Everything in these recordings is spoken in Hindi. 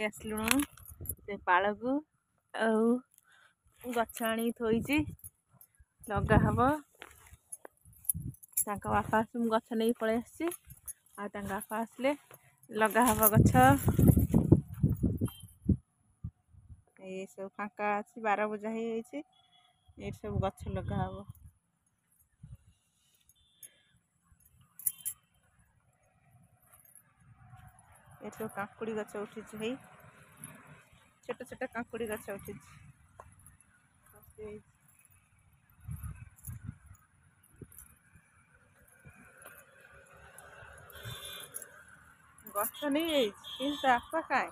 आसलुणु से पाल को गछ आनी थोड़ी लगा हम बापा गछ नहीं पलि बापा आसले लगा हम गछ ये सब फाँका अच्छी 12 बजा ये सब गछ लगा हम ये सब काकुड़ी गछ उठी छोट छोट काकुड़ी गछ उठी गछ नहीं आपा काय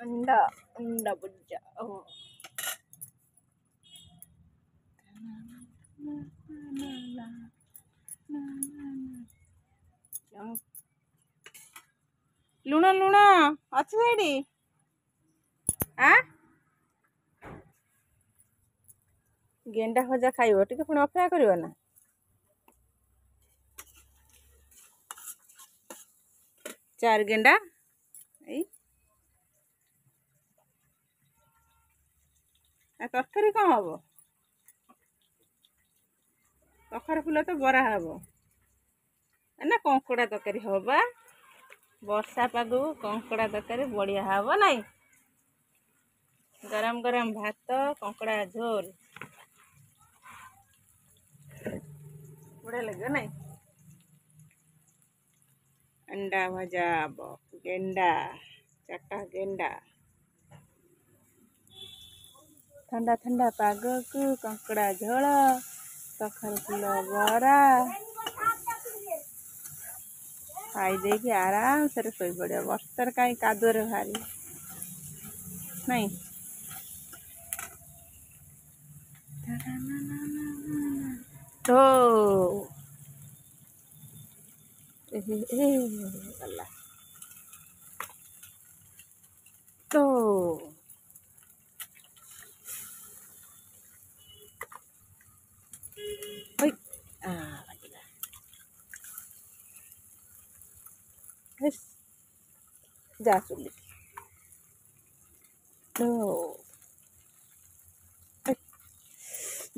अंडा अंडा बुज्जा लुण लुण अच्छी गेंडा भजा खाइब टे पुणी अपेक्षा कर ना चार गेंडा तरकारी कौन हम कखर फुल तो बरा हम ना कंकड़ा तरकारी हम वर्षा पाग कंकड़ा तरकारी बढ़िया हम ना गरम गरम भात कंकड़ा झोल बढ़िया लगे ना अंडा भजा गेंडा चाटा गेंडा ठंडा ठंडा पाग को कंकड़ा झोल कखर फुल बरा खाई दे कि आराम से शोई पड़े बर्षार कहीं कादुरे भारी नहीं तो गला तो जा चुली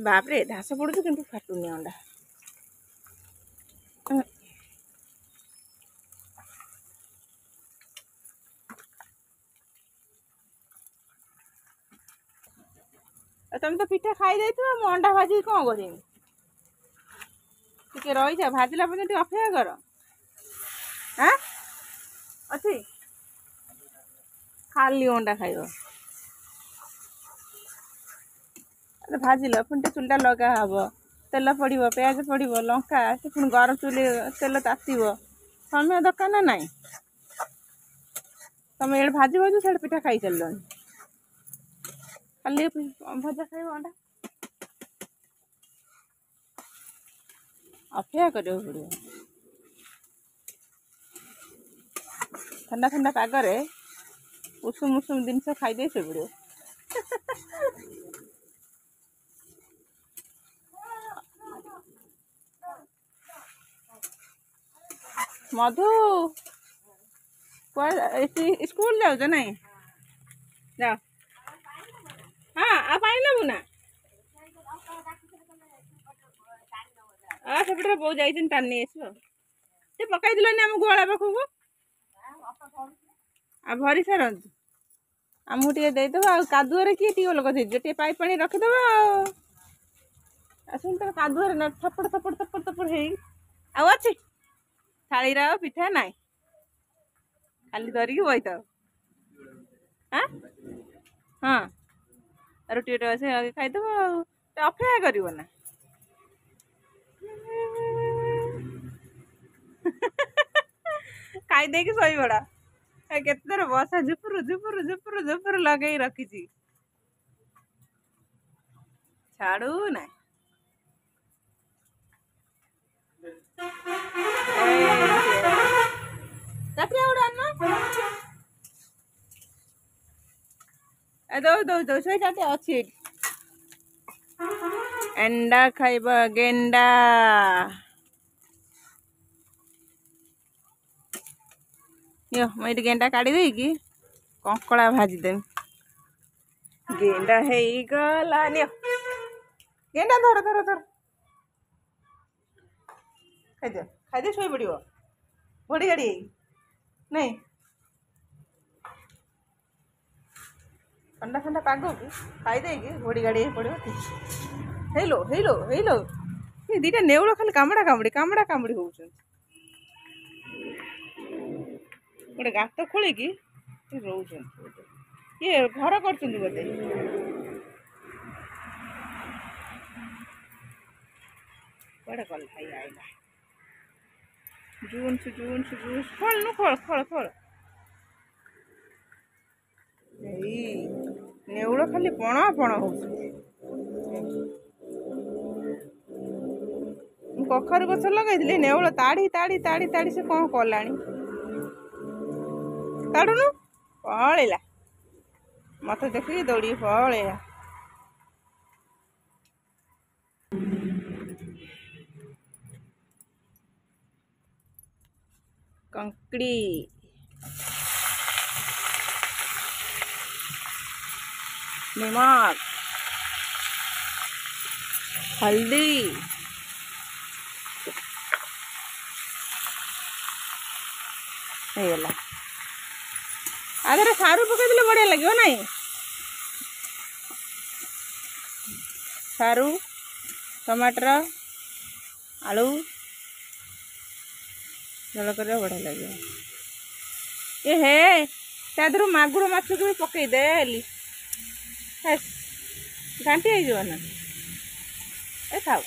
बाप रे घास पड़ू कि फाटुनी अंडा तुम तो पिठा खाई दे मु अंडा भाजी कौन कर रही जा भाजला पर्यटन अपेक्षा कर हाँ अच्छी खाली अंडा खाइब भाजिल पुणी चुलटा लगा हम तेल पड़ो प्याज पड़ो लंका से पुणी गरम चुली तेल तातीब समय दरकार ना नाई तुम ये भाजी भाजु से पिठा खाई चल खाली भजा खाइब अंडा अपेक्षा कर पड़ो ठंडा ठंडा पागरे उषुम उषुम जिनस खाई से पड़ो मधु स्कूल जाऊ नहीं जाओ हाँ आ पानी नबू ना सेपटे बो जाइए टानी आस पकई दिलानी आम गुआला पाखक आ भरी सारत आमको टे देदेव आदुआरे किए टी लोक टे पाइप पानी रखिदेव आस कादुआरे न थपड़ थपड़ थपड़ थपड़ हो अच्छी थाली पिठा ना खाली धरिकी बही था हाँ हाँ रुटी अच्छे खाईदेव अपेक्षा कर ना खाई दे शोई पड़ा केतर बसा झुपुर झुपुर झुपुर झुपुर लगे रखी छाड़ू ना दौ दौ दौ शोटे अच्छी एंडा खाइब गेंडा यो मैं गेंडा काढ़ी देगी कंकड़ा भाजीदेवी गेंडा है गला नियो गेंडा धर धर धर खाई शोई पड़ घोड़ी गाड़ी नहीं ठंडा ठंडा पाग को खाईदे घोड़ी गाड़ी पड़ो हेलो हेलो हेलो ये दीटा नेउल खाली कामड़ा कामुड़ी हो गोटे गात खोलिकी रोच ये घर कर बोधे कड़े गल भाई आईला जून से खोल नु खोल खोल खोल नेउल खाली पण पण हो कखारु गछ लगे नेउल ताड़ी ताड़ी ताड़ी ताड़ी से कौन कला ताड़ुनु पलैला मत देखिए दौड़ी पलैला कंकड़ी नमक हल्दी आगे सारू पकड़ बढ़िया लगे ना सारू टमाटर आलू झोल कर बढ़िया लगे ये हे तादर मागुर माछ को भी पकई देली घाटी हो ना ए खाओ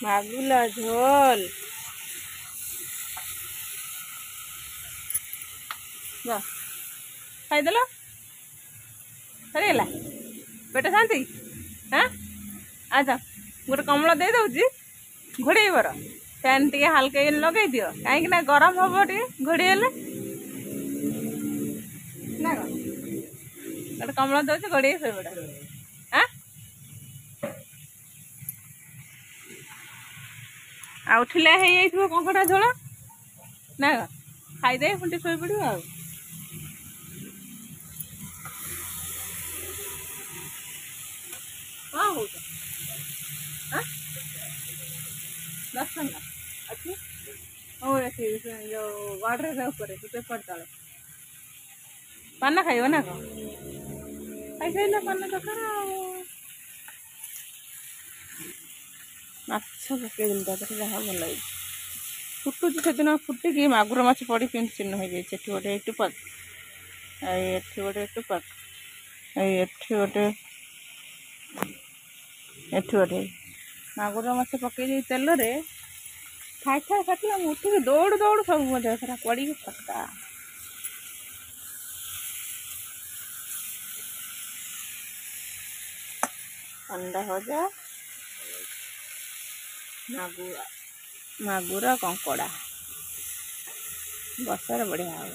मागुला झोल खाईदेल सरीगला पेट शांति हाँ अच्छा गोटे कमल दे दौर घोड़े बर फैन टे हल्का लगे दियो कहीं गरम हम टे घोड़े ना गोटे कमल दौर घोड़े शोबड़ा हाँ आ उठिला कंकड़ा झोल ना खाईदे पुणी शोई पड़ आ हाँ हो 10 टंका अच्छी हो जो वाटर ऊपर पेपर तले पान खाइब ना कौन खाई सारे पान दरकार माछ पकईदेली जहाँ भल लगे फुटुची से दिन फुटिकी मागुर माछ पड़ी केमती चिन्ह हो जाए गोटे टुपक ये गोटे टुपक ये गोटे गोटे मागुर माछ पकई तेल रे खाई खाई खाती उठिक दौड़ दौड़ सब मजा सारा पड़ी फटका अंडा भजा मागुर कंकड़ा बसार बढ़िया हो।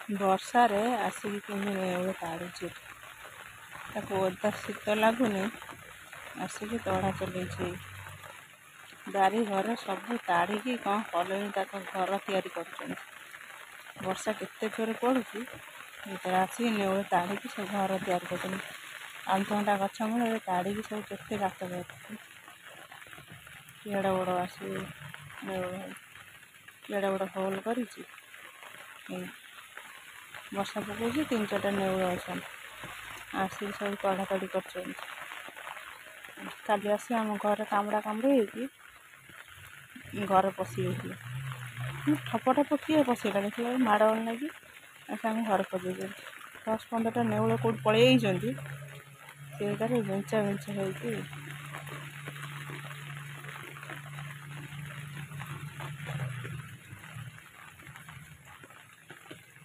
ବର୍ଷାରେ ଆସିକି କେମିତି ନେଉଳ ତାଡ଼ୁଛି ତାକୁ ଓଦା ଶୀତ ଲାଗୁନି ଆସିକି ତଡ଼ା ଚଲେଇଛି ବାରି ଘର ସବୁ ତାଡ଼ିକି କ'ଣ କଲେଣି ତାକୁ ଘର ତିଆରି କରୁଛନ୍ତି ବର୍ଷା କେତେ ଜୋରେ ପଡ଼ୁଛି ଭିତରେ ଆସିକି ନେଉଳ ତାଡ଼ିକି ସବୁ ଘର ତିଆରି କରୁଛନ୍ତି ଅମୃତଭଣ୍ଡା ଗଛ ମୂଳରେ ତାଡ଼ିକି ସବୁ କେତେ ଗାତ କରୁଛନ୍ତି କେଡ଼େ ବଡ଼ ଆସିକି ନେଉଳ କେଡ଼େ ବଡ଼ ହୋଲ୍ କରିଛି ବର୍ଷା ପକାଉଛି 3-4ଟା ନେଉଳ ଅଛନ୍ତି ଆସିକି ସବୁ ତଡ଼ାତଡ଼ି କରୁଛନ୍ତି କାଲି ଆସି ଆମ ଘରେ କାମୁଡ଼ା କାମୁଡ଼ି ହେଇକି ଘରେ ପଶି ଯାଇଥିଲେ ଠପ କିଏ ପଶିଗଲା ଦେଖିଲା ମାଡ଼ଗୋଳ ଲାଗି ଆସି ଆମେ ଘରେ ପଶିଯାଇଛନ୍ତି 10-15ଟା ନେଉଳ କେଉଁଠି ପଳେଇ ଯାଇଛନ୍ତି ସେଇଟାରେ ବେଞ୍ଚା ହେଇକି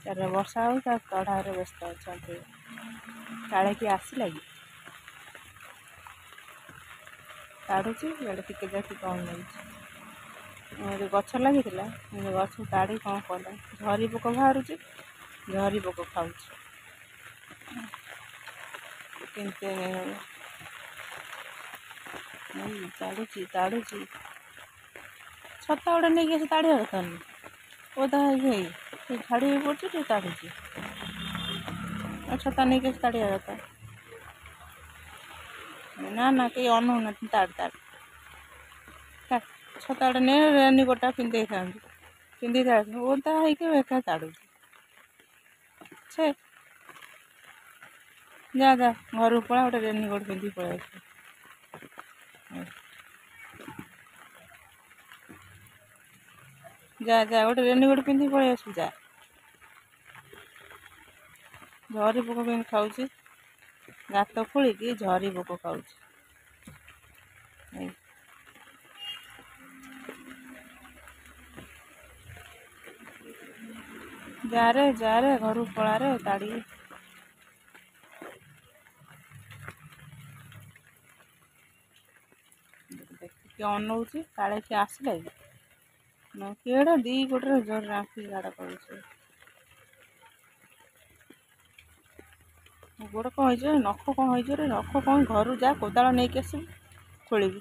ତାର ବର୍ଷା ହଉ ତା ତଡ଼ାରେ ବ୍ୟସ୍ତ ଅଛନ୍ତି କାଳେ କିଏ ଆସିଲା କି ତାଡ଼ୁଛି ଇଆଡ଼େ ଟିକେ ଯାକି କ'ଣ ନେଉଛି ଗଛ ଲାଗିଥିଲା ଗଛ ତାଡ଼ି କ'ଣ କଲା ଝରି ପୋକ ବାହାରୁଛି ଝରି ପୋକ ଖାଉଛି କେମିତି ତାଡ଼ୁଛି ଛତା ଗୋଟେ ନେଇକି ଆସି ତାଡ଼ିବା କଥା ନୁହେଁ ଓଦା ହେଇକି ସେ ଝାଡ଼ି ହେଇ ପଡ଼ୁଛି ଟିକେ ତାଡ଼ୁଛି ଆଉ ଛତା ନେଇକି ଆସି ତାଡ଼ିବା କଥା ନା କେହି ଅନଉନାହାନ୍ତି ତାଡ଼ ଛତା ଗୋଟେ ନେ ରେନିକୋଟ୍ଟା ପିନ୍ଧିଥାନ୍ତି ଓଦା ହେଇକି ଏକା ତାଡ଼ୁଛି ସେ ଯା ଘରକୁ ପଳା ଗୋଟେ ରେନିକୋଟ୍ ପିନ୍ଧିକି ପଳେଇ ଆସିବ ଯା ଗୋଟେ ରେନିକୋଟ୍ ପିନ୍ଧିକି ପଳେଇ ଆସିବୁ ଯା ଝରି ପୋକ କେମିତି ଖାଉଛି ଗାତ ଖୋଳିକି ଝରି ପୋକ ଖାଉଛି ଯାରେ ଘରକୁ ପଳାରେ ତାଡ଼ିକି ଦେଖିକି ଅନଉଛି କାଳେ କିଏ ଆସିଲା କି କେଡ଼େ 2 ଗୋଟରେ ଜୋରରେ ରାମ୍ପି ଗାଡ଼ କରୁଛି ଗୋଡ଼ କ'ଣ ହେଇଛି ନଖ କ'ଣ ହେଇଛି ରେ ନଖ କ'ଣ ଘରୁ ଯା କୋଦାଳ ନେଇକି ଆସିବୁ ଖୋଳିବୁ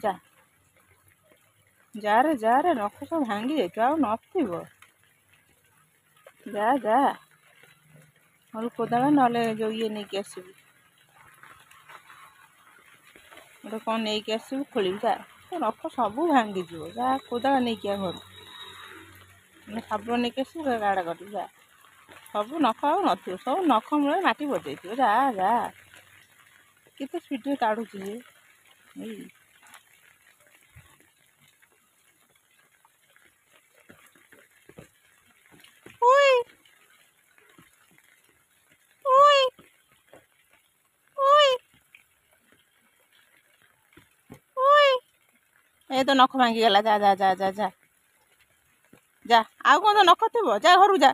ଯାରେ ନଖ ସବୁ ଭାଙ୍ଗି ଯାଇଥିବ ଆଉ ନଥିବ ଯା ଘରୁ କୋଦାଳ ନହେଲେ ଯେଉଁ ଇଏ ନେଇକି ଆସିବୁ ଗୋଟେ କ'ଣ ନେଇକି ଆସିବୁ ଖୋଳିବୁ ଯା ନଖ ସବୁ ଭାଙ୍ଗିଯିବ ଯା କୋଦାଳ ନେଇକି ଘରୁ ଶାବଳ ନେଇକି ଆସିବୁ ଗାଡ଼ କରିବୁ ଯା ସବୁ ନଖ ଆଉ ନଥିବ ସବୁ ନଖ ମୂଳରେ ମାଟି ବଜେଇଥିବ ଯା କେତେ ସ୍ପିଡ଼ରେ ତାଡ଼ୁଛି ଏଇ ଏ ତ ନଖ ଭାଙ୍ଗିଗଲା ଯା ଆଉ କ'ଣ ତ ନଖ ଥିବ ଯା ଘରକୁ ଯା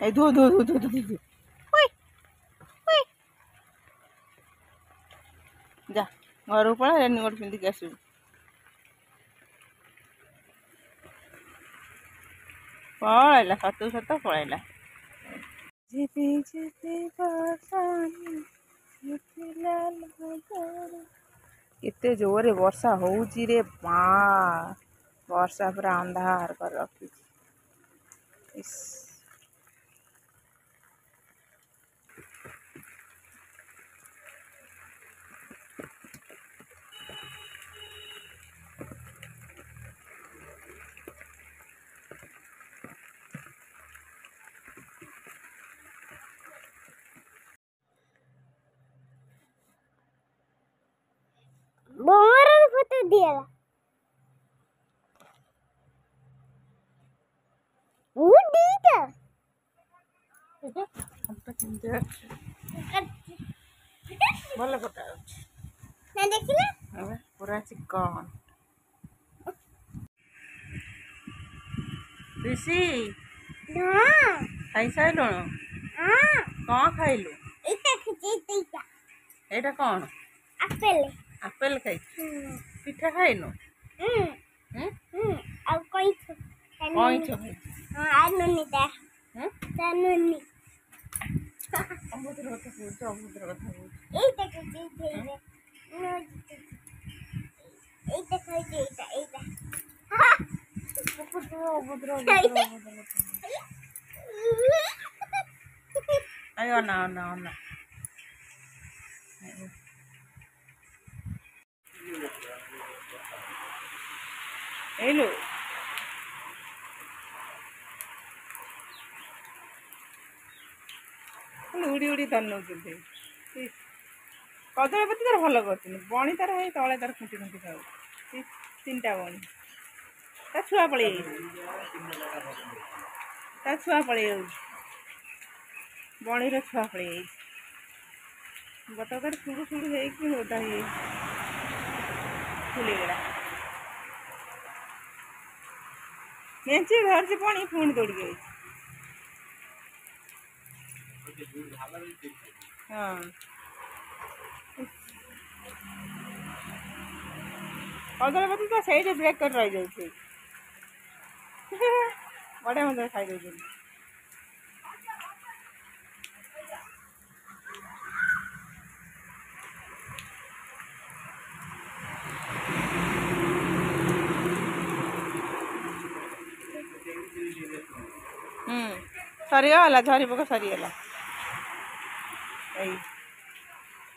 এই ধো ଯା ଘରକୁ ପଳା ରେନିକୋଟ୍ ପିନ୍ଧିକି ଆସିବୁ ପଳେଇଲା ସତ ପଳେଇଲା କେତେ ଜୋରେ ବର୍ଷା ହଉଛି ରେ ମା ବର୍ଷା ପୁରା ଅନ୍ଧାର କରି ରଖିଛି फोटो दिया वो दीदा ଭଲ ଫଟା ଅଛି ନା ଦେଖିଲା ପୁରା ଚିକନ। ऋषि ଖାଇସାରିଲୁଣୁ? କ'ଣ ଖାଇଲୁ? ଏଇଟା କ'ଣ? ଆପେଲ ଖାଇଛୁ? ପିଠା ଖାଇନୁ? ଆଉ କଇଁଛ କଇଁଛ ଖାଇଛୁ? ଅଭଦ୍ର କଥା କହୁଛୁ, ଅଭଦ୍ର କଥା କହୁଛୁ। ଅଭଦ୍ର ଅନା ଅନା ଅନା ଏଇଲୁ ଉଡ଼ି ଉଡ଼ି ଧରି ନେଉଛନ୍ତି। କଦଳୀପତି ତାର ଭଲ କରୁଛନ୍ତି, ବଣି ତାର ହେଇ ତଳେ ତାର ଖୁଣ୍ଟି ଖୁଣ୍ଟି ଖାଉଛି। 3ଟା ବଣି ତା ଛୁଆ ପଳେଇ ଯାଉଛି, ତା ଛୁଆ ପଳେଇ ଯାଉଛି, ବଣିର ଛୁଆ ପଳେଇ ଯାଇଛି। ଗତକାଲି ସୁଡ଼ୁ ସୁଡ଼ୁ ହେଇକି ଓଦା ହେଇଯାଇଛି, ଫୁଲିଗଲା। ମେଞ୍ଚି ଧରିଛି ପାଣି, ପୁଣି ଦୌଡ଼ିକି ଯାଇଛି। ହଁ କଦଳୀପତି ତ ସେଇଠି ବ୍ରେକ୍ କରି ରହିଯାଉଛି, ବଢ଼ିଆ ମନ୍ଦ ଖାଇଦେଉଛନ୍ତି। ସରିଗଲା, ଝରି ପୋକ ସରିଗଲା। ଏଇ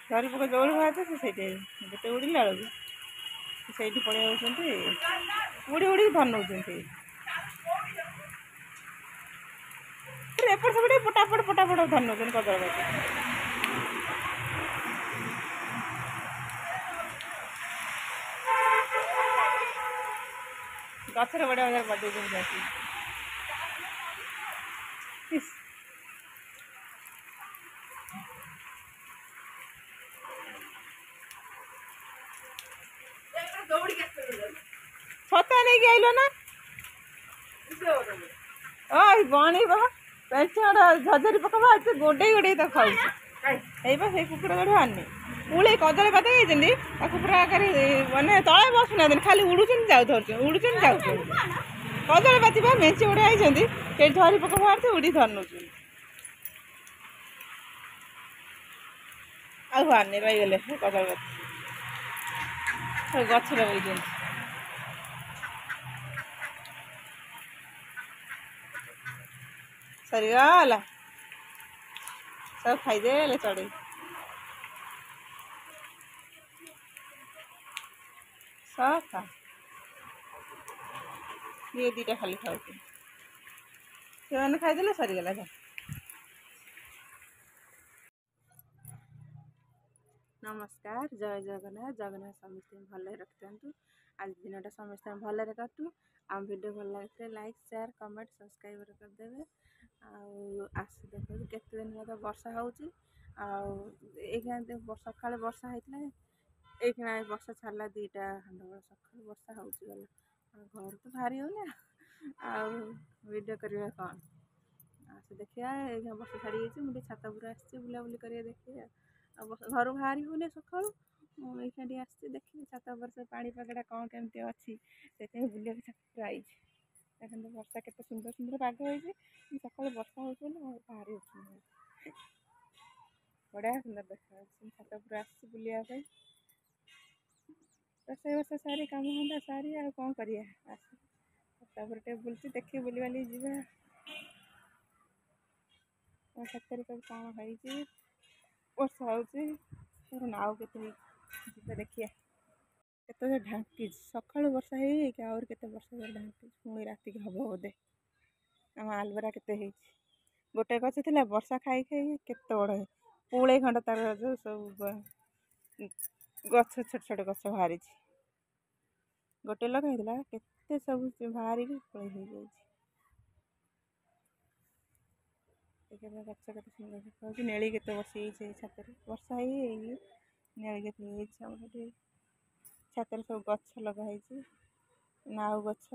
ଝରି ପୋକ ଯୋଉଠି ବାହାରୁଛି ସେ ସେଇଠି, ଯେତେ ଉଡ଼ିଲା ବେଳକୁ ସେଇଠି ପଳେଇ ଯାଉଛନ୍ତି, ଉଡ଼ି ଉଡ଼ିକି ଧରି ନେଉଛନ୍ତି। ଏପଟ ସେପଟ ପଟାପଟ ଧରି ନେଉଛନ୍ତି କଦଳୀପତି। ଗଛରେ ବଢ଼ିଆ ବଢ଼ିଆ ବଜେଇଛନ୍ତି ଆସି। ଛତା ନେଇକି ଆଇଲ ନା? ବଣି ବାବା ପେଣ୍ଟ ଝରି ପୋକ ବାହାରୁଛି, ଗୋଡ଼େଇ ଗୋଡ଼େଇ ତାକୁ ଖାଉଛି। ଏଇବା ସେଇ କୁକୁର ଗୋଡ଼ି ବାହାରିନି, ପୁଳେ କଦଳୀ ପାତା ହେଇଛନ୍ତି, ତାକୁ ପୁରା ଆଗରେ ମାନେ ତଳେ ବସୁନାହାନ୍ତି, ଖାଲି ଉଡ଼ୁଛନ୍ତି ଯାଉ ଧରୁଛନ୍ତି, ଉଡ଼ୁଛନ୍ତି ଯାଉଛନ୍ତି। କଦଳୀ ପାତି ବା ମେଞ୍ଚେ ଗୁଡ଼ା ହେଇଛନ୍ତି, ସେଠି ଝରି ପୋକ ବାହାରୁଛି, ଉଡ଼ି ଧରି ନେଉଛନ୍ତି। ଆଉ ବାହାରିନି, ରହିଗଲେ କଦଳୀ ପାତି, ଗଛରେ ବଇଛନ୍ତି। ସରିଗଲା, ସବୁ ଖାଇଦେଲେ ଚଢ଼େଇ। ସଫା ଇଏ 2ଟା ଖାଲି ଖାଉଛି, ସେମାନେ ଖାଇଦେଲେ ସରିଗଲା। ନମସ୍କାର, ଜୟ ଜଗନ୍ନାଥ। ଜଗନ୍ନାଥ ସମସ୍ତଙ୍କୁ ଭଲରେ ରଖିଥାନ୍ତୁ। ଆଜି ଦିନଟା ସମସ୍ତଙ୍କୁ ଭଲରେ କାଟୁ। ଆମ ଭିଡ଼ିଓ ଭଲ ଲାଗିଥିଲେ ଲାଇକ୍, ସେୟାର, କମେଣ୍ଟ, ସବସ୍କ୍ରାଇବ୍ କରିଦେବେ। ଆଉ ଆସି ଦେଖନ୍ତୁ କେତେ ଦିନ ହେଲା ତ ବର୍ଷା ହେଉଛି। ଆଉ ଏଇଖିଣା ସକାଳେ ବର୍ଷା ହେଇଥିଲା, ଏଇଖିଣା ବର୍ଷା ଛାଡ଼ିଲା 2ଟା ଖଣ୍ଡ ବେଳେ, ସକାଳୁ ବର୍ଷା ହେଉଛି ଗଲା। ଆଉ ଘରୁ ତ ବାହାରି ହେଉନି, ଆଉ ଭିଡ଼ିଓ କରିବା କ'ଣ? ଆସି ଦେଖିବା, ଏଇଖିଣା ବର୍ଷା ଛାଡ଼ି ଯାଇଛି, ମୁଁ ଟିକେ ଛାତ ଉପରେ ଆସିଛି ବୁଲାବୁଲି କରିବା, ଦେଖିବା। ଆଉ ଘରୁ ବାହାରି ହେଉନି ସକାଳୁ, ମୁଁ ଏଇଖିଣା ଟିକେ ଆସିଛି ଦେଖିବି ଛାତ ଉପରେ ସବୁ ପାଣିପାଗଟା କ'ଣ କେମିତି ଅଛି, ସେଥିପାଇଁ ବୁଲିବାକୁ ଛାତ ଉପରେ ଆଇଛି। ଦେଖନ୍ତୁ ବର୍ଷା କେତେ ସୁନ୍ଦର ସୁନ୍ଦର ପାଗ ହେଇଛି, ସକାଳୁ ବର୍ଷା ହେଉଛି ବୋଲି ବାହାରି ହେଉନି, ବଢ଼ିଆ ସୁନ୍ଦର ଦେଖାଯାଉଛି। ମୁଁ ଛାତ ଉପରେ ଆସିଛି ବୁଲିବା ପାଇଁ, ରୋଷେଇବାସ ସାରି, କାମ ଧନ୍ଦା ସାରି, ଆଉ କ'ଣ କରିବା, ଆସି ଛାତ ଉପରେ ଟିକେ ବୁଲୁଛି, ଦେଖି ବୁଲିବାଲି ଯିବା। ମୋ ଛାତରେ ସବୁ କ'ଣ ହେଇଛି, ବର୍ଷା ହେଉଛି, ନାଉ କେତେ ହେଇଛି, ଯିବା ଦେଖିବା। କେତେ ଢାଙ୍କିଛି, ସକାଳୁ ବର୍ଷା ହେଇକି ଆହୁରି କେତେ ବର୍ଷା ଢାଙ୍କିଛି, ପୁଣି ରାତିକି ହେବ ବୋଧେ। ଆମ ଆଲବରା କେତେ ହେଇଛି, ଗୋଟେ ଗଛ ଥିଲା, ବର୍ଷା ଖାଇ ଖାଇ କେତେ ବଡ଼ ହେଇଛି, ପୁଳେ ଖଣ୍ଡ ତାର ଯେଉଁ ସବୁ ଗଛ, ଛୋଟ ଛୋଟ ଗଛ ବାହାରିଛି। ଗୋଟେ ଲଗା ହେଇଥିଲା, କେତେ ସବୁ ବାହାରିକି ପୁଳେ ହେଇଯାଇଛି। देखिए गछ केते सुंदर देखा नेली केते बसी छात वर्षा नेली केते छात सब गछ लगा नाउ गछ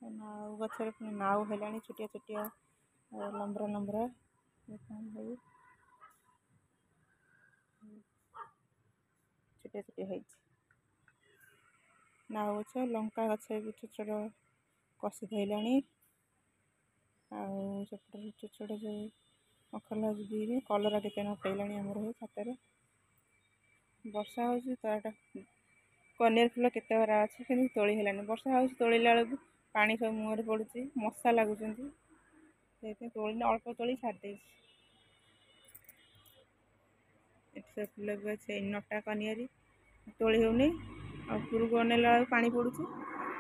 नाउ गछरे पुणी नाउ है छोटिया छोटिया लंबरा लंबरा छोटिया छोटिया है नाउ गछ लंका गछ भी छोट छोट कषि धरला आउट छोट छोट जो मखला भी कलरा के नटैला आमर छात वर्षा हो कनेर फूल केते बरा अच्छी कि तोली है वर्षा हो तोड़ा बेलू पानी सब मुहर पड़ुची मशा लगुच तोली अल्प तोली छाड़ी सब फूल भी अच्छे नटा कनियारी तोली होनी उपरको अनेला पानी पड़ुची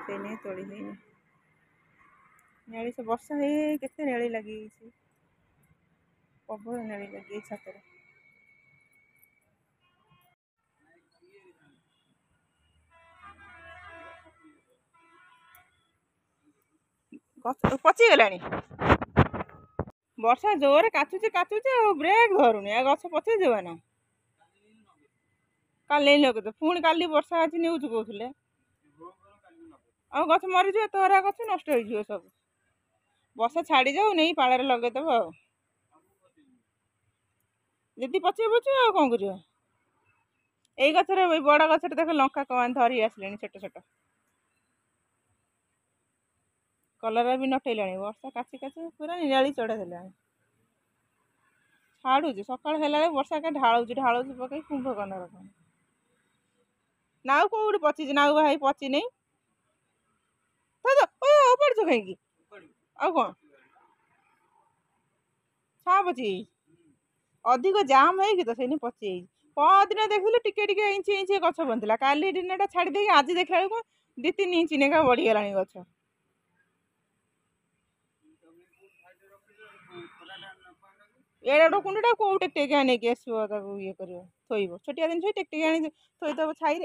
से नहीं तोली है नेली से वर्षा है केते नेली लगी प्रबल नेली लगी छात पचिगला वर्षा जोर काचुचे ब्रेक धरुनी गछ पचिज ना काल नहीं लगे पुणी काली वर्षा आज न्यूज कहते गछ मरीज तोरा गछ नष्ट हो सब वर्षा छाड़ी जाऊ नहीं पाड़ लगेदेव आदि पचे पचे आ कौन कर गचर बड़ गचर देख लंका कमान धरी आसले छोट छोट कलरा भी नटैला वर्षा काची काची पूरा निराली चढ़ा छाड़ू सकाल है वर्षा का ढालू पकई कुंभकर्ण रकम नाउ कौटे पची नाउ भाई पची नहीं पड़ कहीं आ कौन छा पची अधिक जाम है तो से पची पदिन देखिलु टिके टिके इंची इंची गछ बनता काली दिन छाड़ी आज देखा बेलू 2-3 इंच नेखा बढ़ीगला गछ एड़ा डकुंडा कौ टेक्टेक नहीं आसो ये कर थोब छोटिया दिन टेक्टेक आनी थोदब छाई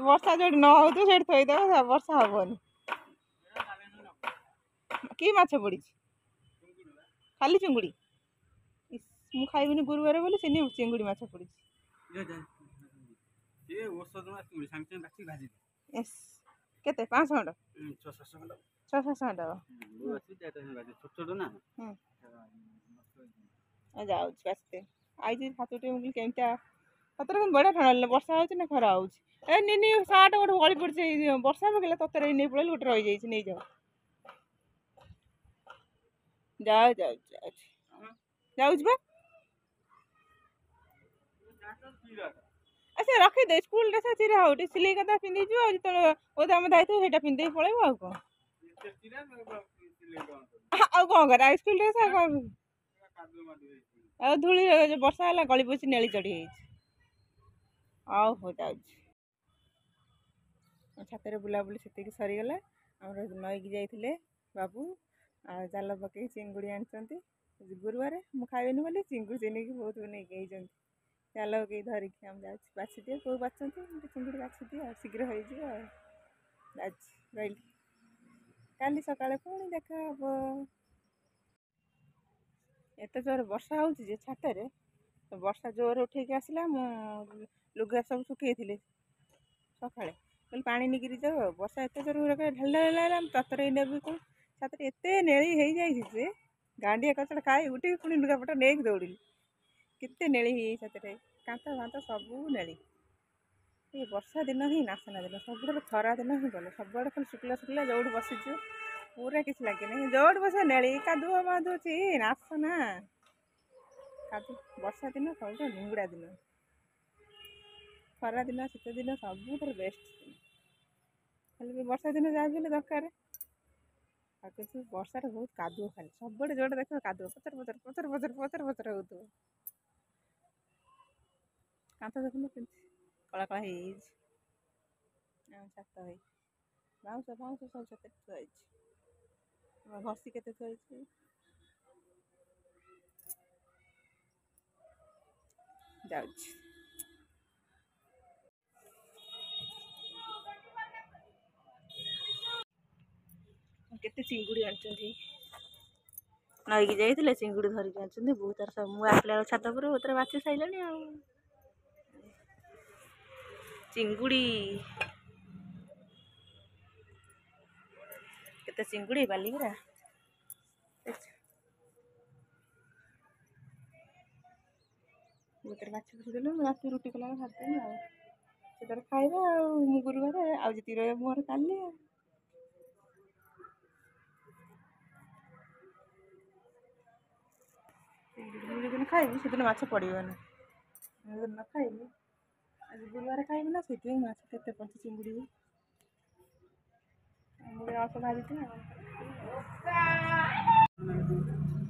वर्षा जो न हो थोदब वर्षा हेनी कि माछ पड़ी खाली चिंगुड़ी मु खाइबिनी गुरुवार बोली से चिंगुड़ी माछ पड़ी केते 500 खंड 600 जाऊँ बास्ते आई हाथटे केमता सतर बढ़िया ठंडा वर्षा हो खरा हो सार्ट गोटे गली पड़ी वर्षा पकड़ा ततर नहीं पड़े गोटे रही जाइए नहीं जाओ जाओ जाओ जाऊँ अच्छा रखीदे स्कूल ड्रेस चिरा हो सिलाई कदा पिंधि जो ओदाम दायित्व पिंधे पलैब आ कौन कौन कर स्कूल ड्रेस धूली वर्षा है गली पची नेली चढ़ी हो जाऊँ छात बुलाबुली से सरीगला आम नईकी जाइए बाबू जाल पकई चिंगुड़ी आनी गुरुवार मुझे खाइबेनि बोली चिंगुड़ी से नहीं बहुत नहीं जाल पकई धरिकी आम जा बाछी दिए कौ बाछुँच चिंगुड़ी बाछी दिए शीघ्र हो रही काली सकाଳେ पुणी देखा हम एत जोर वर्षा हो छात वर्षा जोर उठेक आसला लुगा सब सुखी सका कल पा निकरी जाओ वर्षा एत जोर ढाला ततर नेबी कौन छात एत नेली हो जाए गांडिया कचड़ा खाई उठी पुणी लुगापट नहीं दौड़ी केते नेली छात कांत फांत सब नेली ये वर्षा दिन ही नासना दिन सब खरा दिन ही गल सब खाली शुक्ला शुक्ला जोड़ बसीचु पूरा किसी लगे नहीं जोड़ बस नेली कादुआ मादुची नासना कादु वर्षा दिन सब निंगुड़ा दिन खरा दिन शीत दिन सब बेस्ट खाली वर्षा दिन जहाँ भी दरकार वर्षा बहुत कादुआ खाली सब जोड़े देख कादुआ पचर पचर पचर पचर पचर पचर हो कांथ देखुन कला कला छात है बाउंश बाउंश सब छात थी घसी के थी जाऊँ केते चिंगुड़ी आनी नईकी जाइए चिंगुड़ी धरिक आनी बहुत तार सब मुझे आसला छात पर बहुत बाछी सारे चिंगुड़ी केते चिंगुड़ी बालीगुरा बहुत बाछी बुझी देलु रात रुटी कला भातदेवी आर खाइबा गुरुवार आज जी मोर काली दिन खाइबी से दिन माछ पड़ोनी न खाइबी आज गुरुवार खाइबी ना से माछ के पड़े चिंगुड़ी अल्प भाजी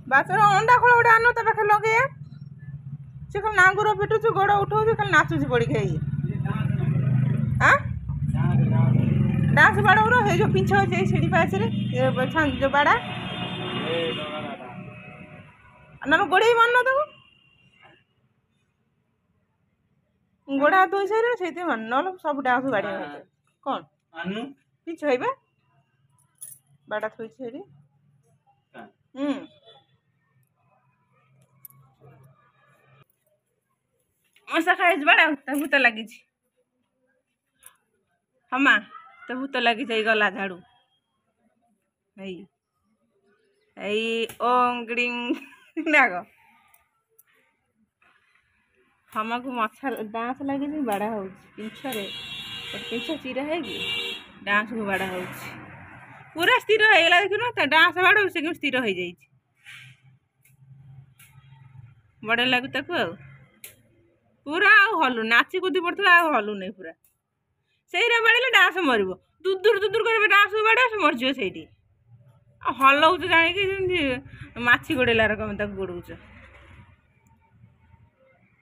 बाचर अंडा खोल गोटे आनु तो पाखे लगे से कल नांगुर पिटुच गोड़ उठाऊ कल नाचुच पड़ी खाई डांस बाड़ा हे जो पिंछ अच्छे सीढ़ी पास जो बाड़ा ना गोड़े मान तक गोड़ा हाथ धोई सारे से मान ना सब डांस बाड़ी कौन पिंछ है बाड़ा थोड़ी से मशा खाई बाड़ा भूत लगी हमा तो भूत लगी गला झाड़ू नाग हमा को मछा डांस लगी बाड़ा हो पिंछरे पिंछ चिरा है कि डांस को बाड़ा हो पूरा स्थिर होगा देखुन डांस बाड़ से स्थिर हो जाए बड़े लगू ताक पूरा हलु नाची कूदी पड़ता हलु नहीं पूरा से बाड़े डांस मर दुदूर दुदूर कर डांस बाड़े से मरज से हलौ जाणी माछी गोड़ेला रकम तक गोड़ौच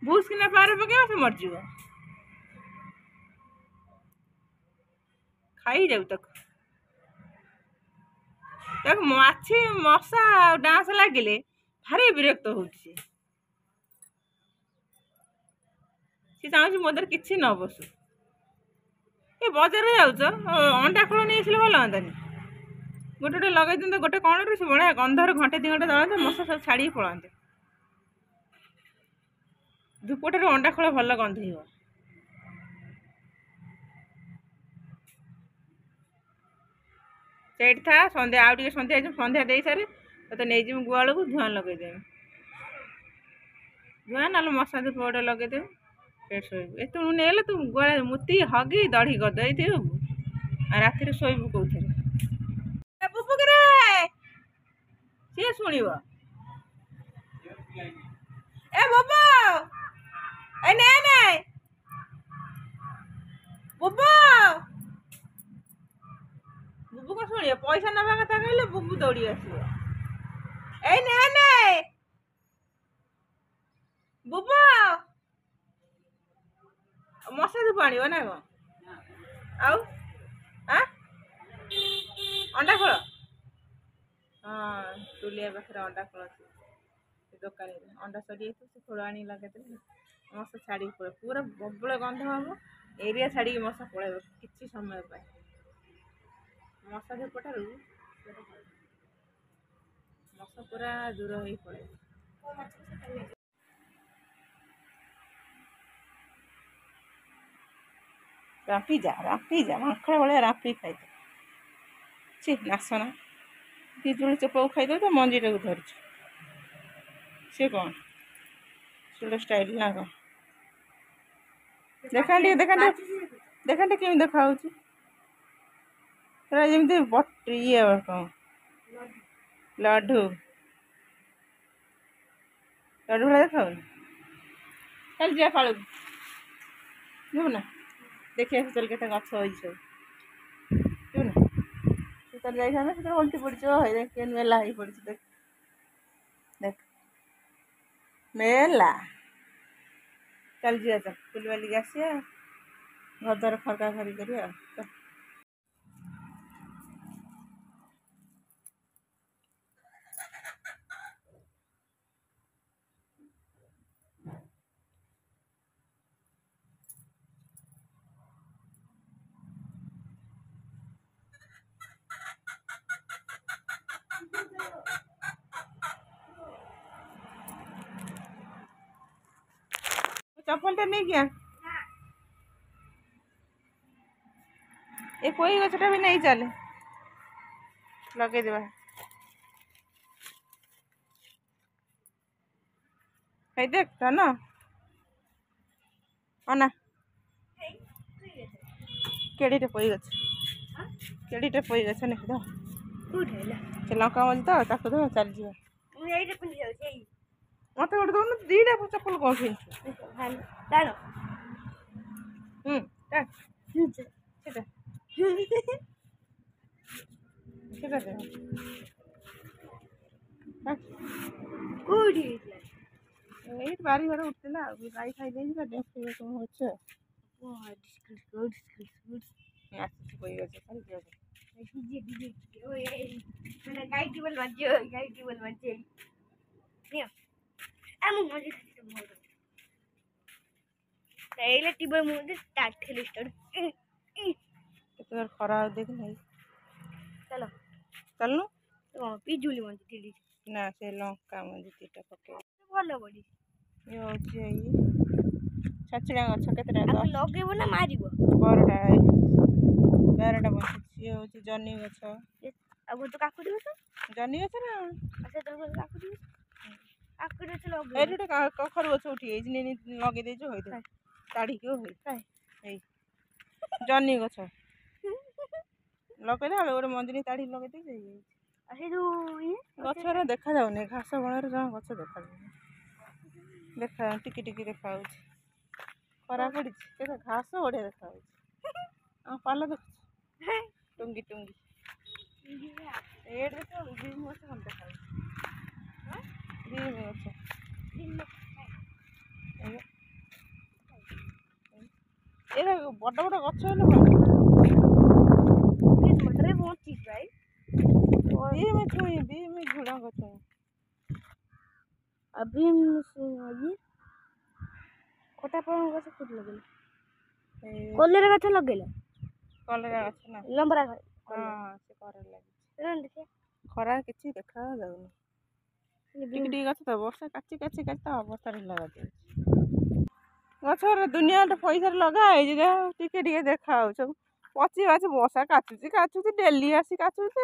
भूस किना पार पके से मरज खाई जाऊ तक माछी मशा डांस लगिले भारी विरक्त हो चाहूँ मोदर किसी न बसु ये बजार जाऊच अंडा खोल नहीं आसले भल हाँ गोटे गोटे लगे दिखते गोटे कण से बढ़िया गंधर घंटे 2 घंटे दौड़ते मशा सब छाड़ी पलाते धूपटार अंडा खोल भल गंध से था सन्ध्या आउ सन्ध्या सन्ध्या दे सारे तो नहीं गुआल को धूआं लगेदेवी धूआं ना मशा धूप गोटे लगेदेवी पेट शोबू एत नहीं तू गुआल मुती हगी दढ़ी करदे राति शोबू कौन सी शुण ए बाबा ए नहीं नहीं बुबू बुबू को शुण पैसा नवा कथा कहले बुबू दौड़ी आसो ए नहीं नहीं बुबू मशा धूप आण ना कौन आउ अंडा खोल हाँ तुलिया पाखे अंडा खोल दुकान अंडा सरी से खोल आनी लगे मशा छाड़ी पड़े पूरा प्रबल गंध हम एरिया छाड़ी मशा पड़े किसी समय पाए मशा धूपठार मशा पूरा दूर हो पड़े रापी जा माखड़ा भाया रापी खाई सी नासना पिजुड़ी चोपा खाईदे तो मंजीटा को धरच सी कौन से स्टाइल ना कौन देखा केमी देखा जमी बट ये कौन लड्डू भाया देखा चल जा फाड़ू जीव ना देखिए चल के गछ हो जीव ना तर जाइए उल्टी पड़ी देख मेला हो पड़ी देख देख मेला चल जा चल बुल बालिक आसिया घर द्वार खरका खरी कर चप्पलटा नहीं क्या ए कोई गछटा भी नहीं चले लगे देवा है देख था ना अना केड़ीटे पई गछ केड़ीटे पई गछ नहीं दो से लंका मज तो ताको दो चल जीवा मत गोटे दौन दीटा चप्पल कौन सेटा दे एट बारी घर उठला गाई खाई दे डेस कौन अच्छे कोई गछ चल जीवा गाई टेबल बजे टेबल मुझे स्टार्ट खेल केते खरा देख नहीं चलो चलनु पिजुली मंजी ना से लंका मंजी तीटा पके भल बड़ी ये होची एई छचड़ा गछ केतेटा आप लगेबो ना मारिबो बरटा बारटा बंची ये होची जन्नी गछ अब तो काकुडी गछ जन्नी गछ ना अच्छा तो काकुडी काकुडी तो लगे एटा कखर गछ उठी एई ने लगे दे जो होई ताड़ी के होई एई जन्नी गछ लगे ना और मंजनी ताड़ी लगे दे जाई असे जो ये गछरा देखा जाउने घास बणर जा गछ देखा जाउने देखा टिकी टिकी देखा होची खरा पड़ी केते घास बढ़िया देखा होची आ पाला देख टुंगी टुंगी एड देखो बीम गछ हम देखा बीम गछ एरा बड़ बड़ गछ हेले मोटरे बहुत चीज भाई बीम झुड़ा गछ अभी ये कोटा पर गछ फुट लगल कोलेर गछ लगेला कलरा गछ ना लंबरा हां से करे लागी रन देखिए खरा किछि देखा जाउनी टिक टिक गछ त वर्षा काची काची काची त अवस्था रे लगा दे गछर दुनिया रे पैसा लगा है जे टिके टिके देखा हो सब पची बाची वर्षा काचुची डेली आसी काचुची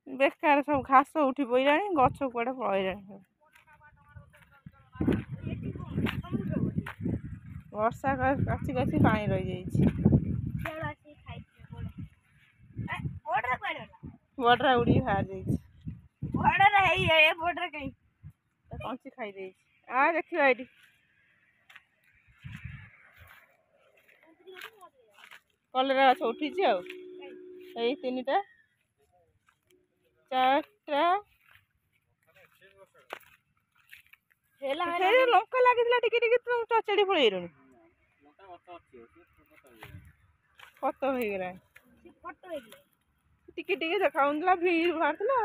बेकार सब घास उठी पइलानी गछ कुआडे पळैलानी वर्षा काची काची पानी रही जाइछि बडरा उड़ी बाहर जाइछि बॉर्डर है ये बॉर्डर कहीं कंची खाई देइछि आ देखियो आइडी कलरा गछ उठिछि आ एई तीनटा चारटा हेला हे लंका लागिଥିଲା टिके टिके तू चचड़ी पळेइरनी कत हो गला फोटो है टिके टिके देखाउनला भीड़ बाहरला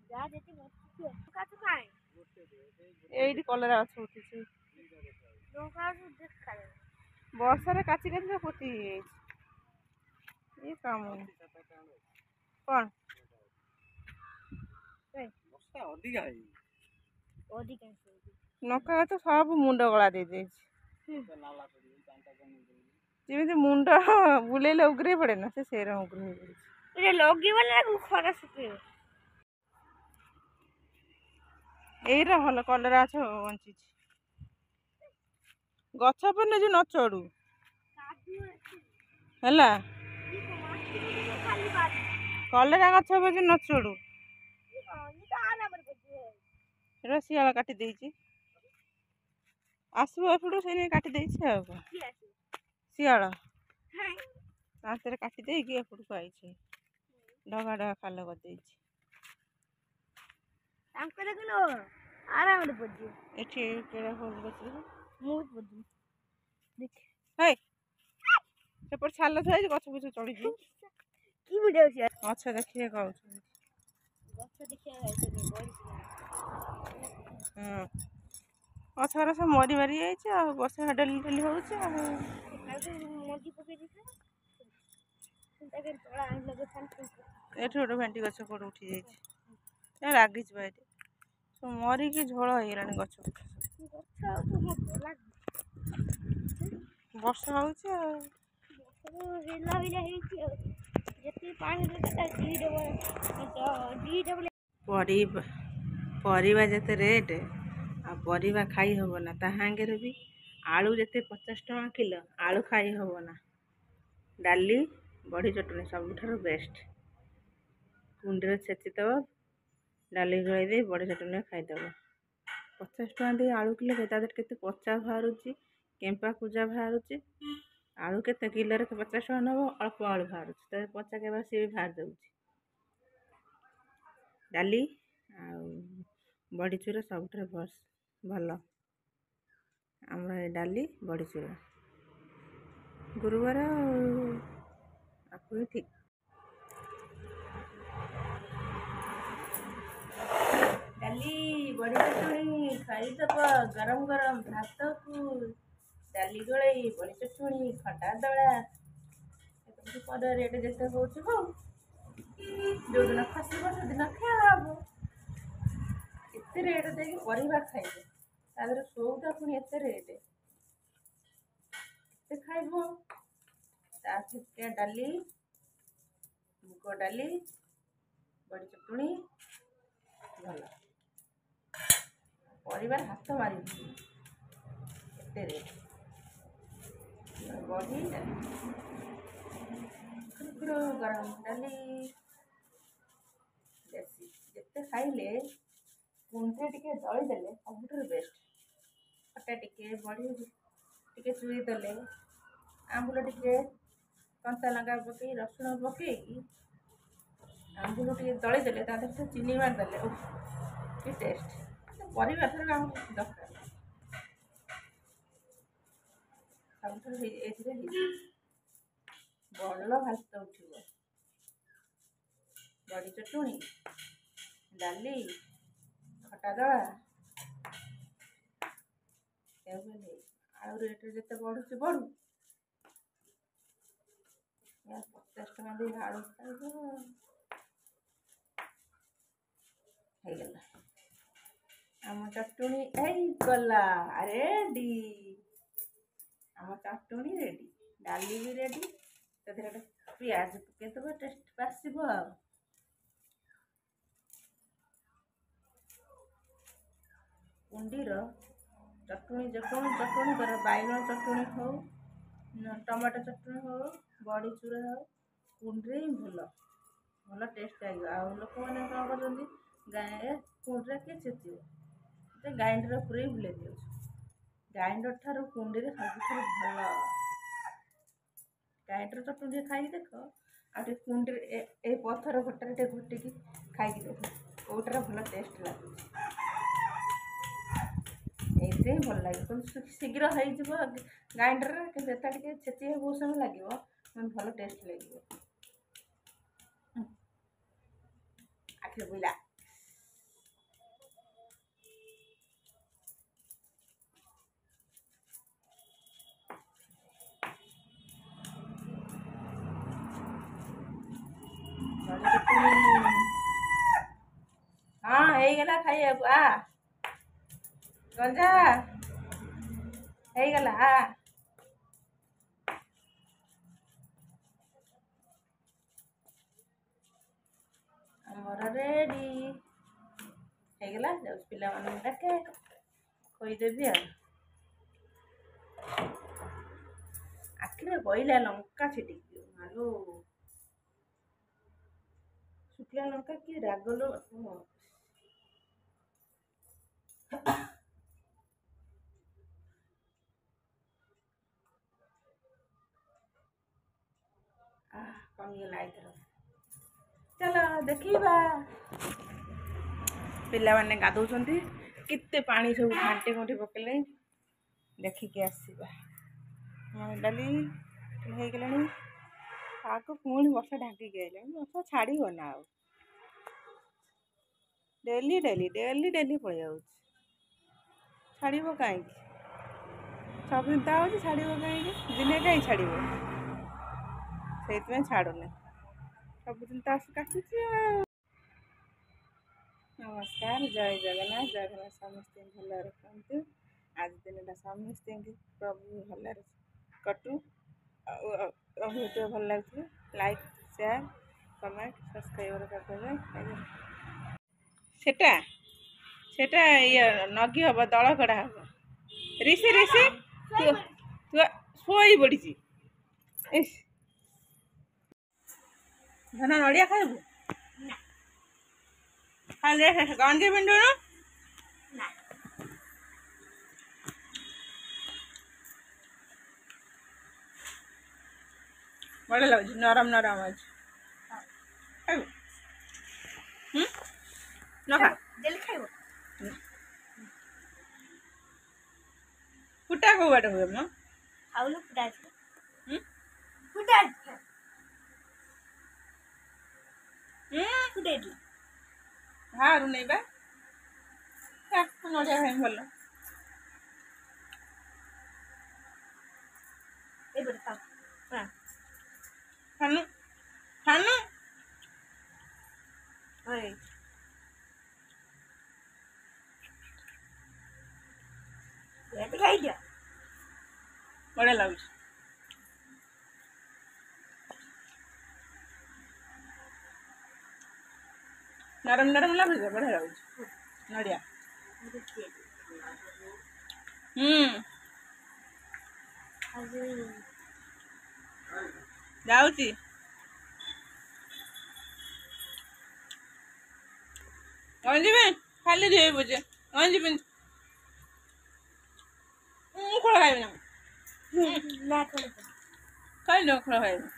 जा देती मत का तो काए एइडी कलरा गछ उठिछि लोका से देख खाए वर्षा रे काची काची पोती ये काम कौन अधिक है नका तो सब मुंड गला दे दे जेମିତି मुंड बुलेले उगरे पड़े ना से सेरा उगरे पड़े ये लगी वाला खरा सुके एइरा हल कलरा छ वंची गछ पर ने जो न चढ़ू हैला कलरा गछ पर जो न चढ़ू रसियाला काटी देइछि आसबो एपटू से काटी देइछि आ सियाला तांतरे काटी दे कि एपटू आइछि डगा डगा खाल कर देइछि तांकर कनो आराम रे पजी एठी केरा हो बछि मु पजी देख हे सेपर छाल थई गछ गछ चढ़ी जी की वीडियो छै अच्छा देखिए कहू गछ देखिया जाय छै हां अच्छा सब मरी मारी जाइछि आ बसे डेली डेली होउछि आ मजी पके दिखा ताके तोड़ा आन लगे थान एठी ओटे भेंटी गछ कोड उठी जाइछि ରାଗିଛି ବା ଏଠି ସବୁ ମରିକି ଝୋଳ ହେଇଗଲାଣି ଗଛ ବର୍ଷା ହଉଛି ଆଉ ପରିବା ଯେତେ ରେଟ୍ ଆଉ ପରିବା ଖାଇ ହବ ନା ତା ସାଙ୍ଗରେ ବି ଆଳୁ ଯେତେ 50 ଟଙ୍କା କିଲୋ ଆଳୁ ଖାଇ ହବ ନା ଡାଲି ବଢ଼ି ଚଟଣି ସବୁଠାରୁ ବେଷ୍ଟ କୁଣ୍ଡିରେ ଛେଚିଦେବ ଡାଲି ଗୋଳେଇ ଦେଇ ବଢ଼ି ଚଟଣି ଖାଇଦେବ 50 ଟଙ୍କା ଦେଇ ଆଳୁ କିଲୋ ତା ଦେହରେ କେତେ ପଚା ବାହାରୁଛି କେମ୍ପା ପୂଜା ବାହାରୁଛି ଆଳୁ କେତେ କିଲୋରେ 50 ଟଙ୍କା ନେବ ଅଳ୍ପ ଆଳୁ ବାହାରୁଛି ତା ପଚା କେବା ସିଏ ବି ବାହାରି ଦେଉଛି ଡାଲି ଆଉ ବଢ଼ିଚୁରା ସବୁଠାରୁ ଭଲ ଆମର ଏ ଡାଲି ବଢ଼ିଚୁରା ଗୁରୁବାର ଆକୁ ହିଁ ଠିକ୍ ଡାଲି ବଢ଼ି ଚଟଣି ଖାଇଦେବ ଗରମ ଗରମ ଭାତକୁ ଡାଲି ଗୋଳେଇ ବଢ଼ି ଚଟଣି ଖଟା ଦଳା ପରିବା ରେଟ୍ ଯେତେ ହେଉଛି ହଉ ଯେଉଁଦିନ ଖସିବ ସେଦିନ ଖିଆ ହବ ଏତେ ରେଟ୍ ଦେଇକି ପରିବା ଖାଇବେ ତା ଦେହରେ ସଉଦା ପୁଣି ଏତେ ରେଟ୍ ଏତେ ଖାଇବ ତା ସହିତ ଡାଲି ମୁଗ ଡାଲି ବଢ଼ି ଚଟଣି ଭଲ ପରିବାର ହାତ ମାରିବି ଏତେ ରେଟ୍ ବଢ଼ି ଡାଲି ଗରମ ଡାଲି ବେଶୀ ଯେତେ ଖାଇଲେ କୁଣ୍ଡରେ ଟିକେ ଦଳିଦେଲେ ସବୁଠାରୁ ବେଷ୍ଟ ଖଟା ଟିକେ ବଢ଼ି ଟିକେ ଚୁରି ଦେଲେ ଆମ୍ବୁଲ ଟିକେ କଞ୍ଚା ଲଙ୍କା ପକେଇ ରସୁଣ ପକେଇକି ଆମ୍ବୁଲ ଟିକେ ଦଳିଦେଲେ ତା ଦେହରେ ଚିନି ମାରିଦେଲେ କି ଟେଷ୍ଟ ପରିବା ଠାରୁ ଆମକୁ ଦରକାର ସବୁଠାରୁ ଏଥିରେ ଭଲ ଭାତ ଉଠିବ ବଢ଼ି ଚଟଣି ଡାଲି ଖଟା ଦଳା ଆଳୁ ରେଟ୍ ଯେତେ ବଢ଼ୁଛି ବଢ଼ୁ 50 ଟଙ୍କା ଦେଇ ଆଳୁ ଖାଇବ ହେଇଗଲା ଆମ ଚଟଣି ହେଇଗଲା ରେଡ଼ି ଆମ ଚଟଣି ରେଡ଼ି ଡାଲି ବି ରେଡ଼ି ସେଥିରେ ଗୋଟେ ପିଆଜ ପକେଇଦେବ ଟେଷ୍ଟ ବାସିବ ଆଉ କୁଣ୍ଡିର ଚଟଣି ଯେକୌଣସି ଚଟଣି କର ବାଇଗଣ ଚଟଣି ହଉ ଟମାଟୋ ଚଟଣି ହଉ ବଢ଼ି ଚୁରା ହଉ କୁଣ୍ଡିରେ ହିଁ ଭଲ ଟେଷ୍ଟ ଲାଗିବ ଆଉ ଲୋକମାନେ କ'ଣ କରୁଛନ୍ତି କୁଣ୍ଡିରେ କିଏ ଛେଚିବ ସେ ଗ୍ରାଇଣ୍ଡର ପୁରେଇ ବୁଲେଇ ଦେଉଛି ଗ୍ରାଇଣ୍ଡର ଠାରୁ କୁଣ୍ଡିରେ ସବୁଠାରୁ ଭଲ ଗ୍ରାଇଣ୍ଡର ଚଟଣି ଟିକେ ଖାଇକି ଦେଖ ଆଉ ଟିକେ କୁଣ୍ଡିରେ ଏଇ ପଥର ଘଟାରେ ଟିକେ ଘୋଟିକି ଖାଇକି ଦେଖ କେଉଁଟାରେ ଭଲ ଟେଷ୍ଟ ଲାଗୁଛି ଏଇଥିରେ ହିଁ ଭଲ ଲାଗିବ କିନ୍ତୁ ଶୀଘ୍ର ହେଇଯିବ ଗ୍ରାଇଣ୍ଡରରେ କିନ୍ତୁ ଏଟା ଟିକେ ଛେଚିବାକୁ ବହୁତ ସମୟ ଲାଗିବ ଭଲ ଟେଷ୍ଟ ଲାଗିବ ଆଖିରେ ବୁଲା ହଁ ହେଇଗଲା ଖାଇବାକୁ ଗଞ୍ଜା ହେଇଗଲା ଆମର ରେଡ଼ି ହେଇଗଲା ଯାଉଛି ପିଲାମାନଙ୍କୁ ଡାକେ ଖୋଇଦେବି ଆଉ ଆଖିରେ ବଇଲା ଲଙ୍କା ଛିଟିକି ଆଲୁ ଶୁଖିଲା ଲଙ୍କା କି ରାଗଲ କମିଗଲା ଏଥର ଚାଲ ଦେଖିବା ପିଲାମାନେ ଗାଧଉଛନ୍ତି କେତେ ପାଣି ସବୁ ଘାଣ୍ଟି ଘୁଣ୍ଟି ପକେଇଲେଣି ଦେଖିକି ଆସିବା ଡାଲି ହେଇଗଲାଣି ଆଗ ପୁଣି ବର୍ଷା ଢାଙ୍କିକି ଆଇଲାଣି ବର୍ଷା ଛାଡ଼ିବ ନା ଆଉ ଡେଲି ପଳେଇ ଯାଉଛି ଛାଡ଼ିବ କାହିଁକି ସବୁଦିନ ତା ହେଉଛି ଛାଡ଼ିବ କାହିଁକି ଦିନେ କାହିଁ ଛାଡ଼ିବ ସେଇଥିପାଇଁ ଛାଡ଼ୁନି ସବୁଦିନ ତ ଆସି କାଟୁଛି ଆଉ नमस्कार जय जगन्नाथ समस्त भल रखु आज दिन समस्त प्रभु भल कटु वीडियो भल लगे लाइक शेयर कमेंट सब्सक्राइब करदेवे सेटा सेटा ये नगी हम दल कड़ा हम ऋषि ऋषि शोई पड़ी धन नड़िया खाइबू खाली गंजी पिंडुनु बढ़िया लगुच नरम नरम अच्छे न खा फुटा को बाट हुए म आउलो फुटा फुटा हारू नहीं बा नड़िया खाई भल खानु खानु बढ़िया लगुच नरम नरम लगुच बढ़िया लगुच नड़िया जाऊची गंजी पे खाली दे बुझे गंजी पे खोला खाइबे ना खाई लो खोला खाइबे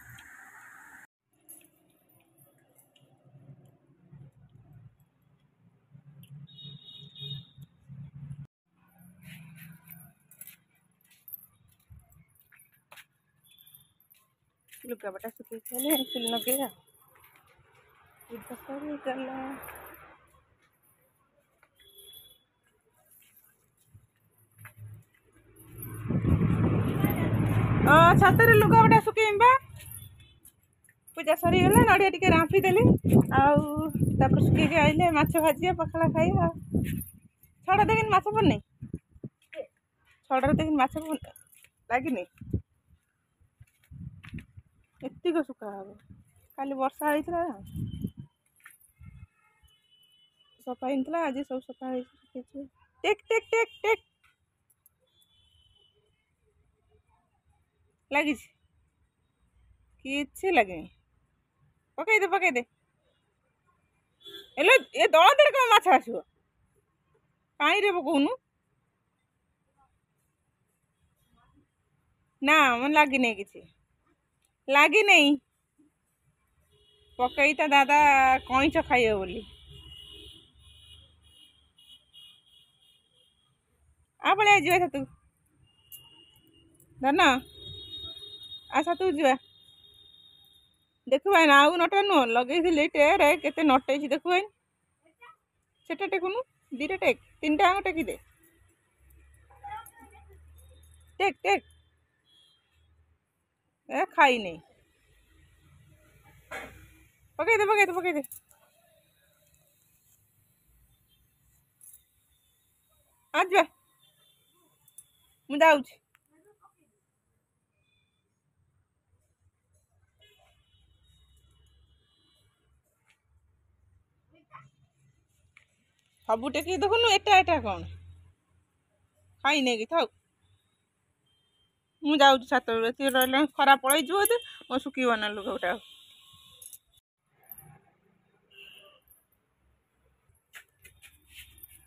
लुगा बटा सुखी खेले चुल लगे गला छातर लुगा बटा सुखी पूजा सरी गला नड़िया टिके रांपी देली आउे सुखी आइले माछ भाजी पखाला खाई छड़ा देखिन माछ पड़ नहीं छड़ा देखिन माछ लगे एतिक सुखा हम काली वर्षा होता सफा होता आज सब सफा टेक टेक टेक टेक लगी कि लगे पकई दे ए दल देर कौन माछ आसो पानी रे पकौनु ना मन लगी नहीं किसी लगी नहीं पकई तो दादा कईच खाइए बोली आ पड़े जा तू धन आसा तू जा देखुआ ना आउ नटा नुह लगे टेरे केते नटे देखुआ से टेकुनु दीटा टेक तीन टा टेकी दे टेक टेक ए खाई नहीं पकई दे आज जा मुझे जाऊँ सबू टेक देखुन एटा कौन खाई नहीं था मुझे जाऊँ छात रहा खरा पड़े मो शुखी ना लुगा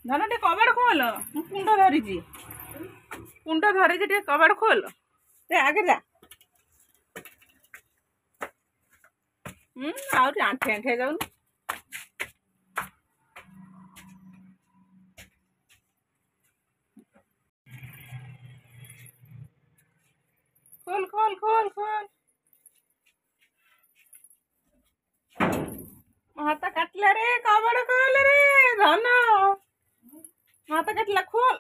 धन टे कबाड़ खोल कुंड धरी कबाड़ खोल आगे जा आंठे आंठे जाऊन खोल खोल खोल खोल हाथ काटला रे कबाड़ खोल रे धन हाथ काटला खोल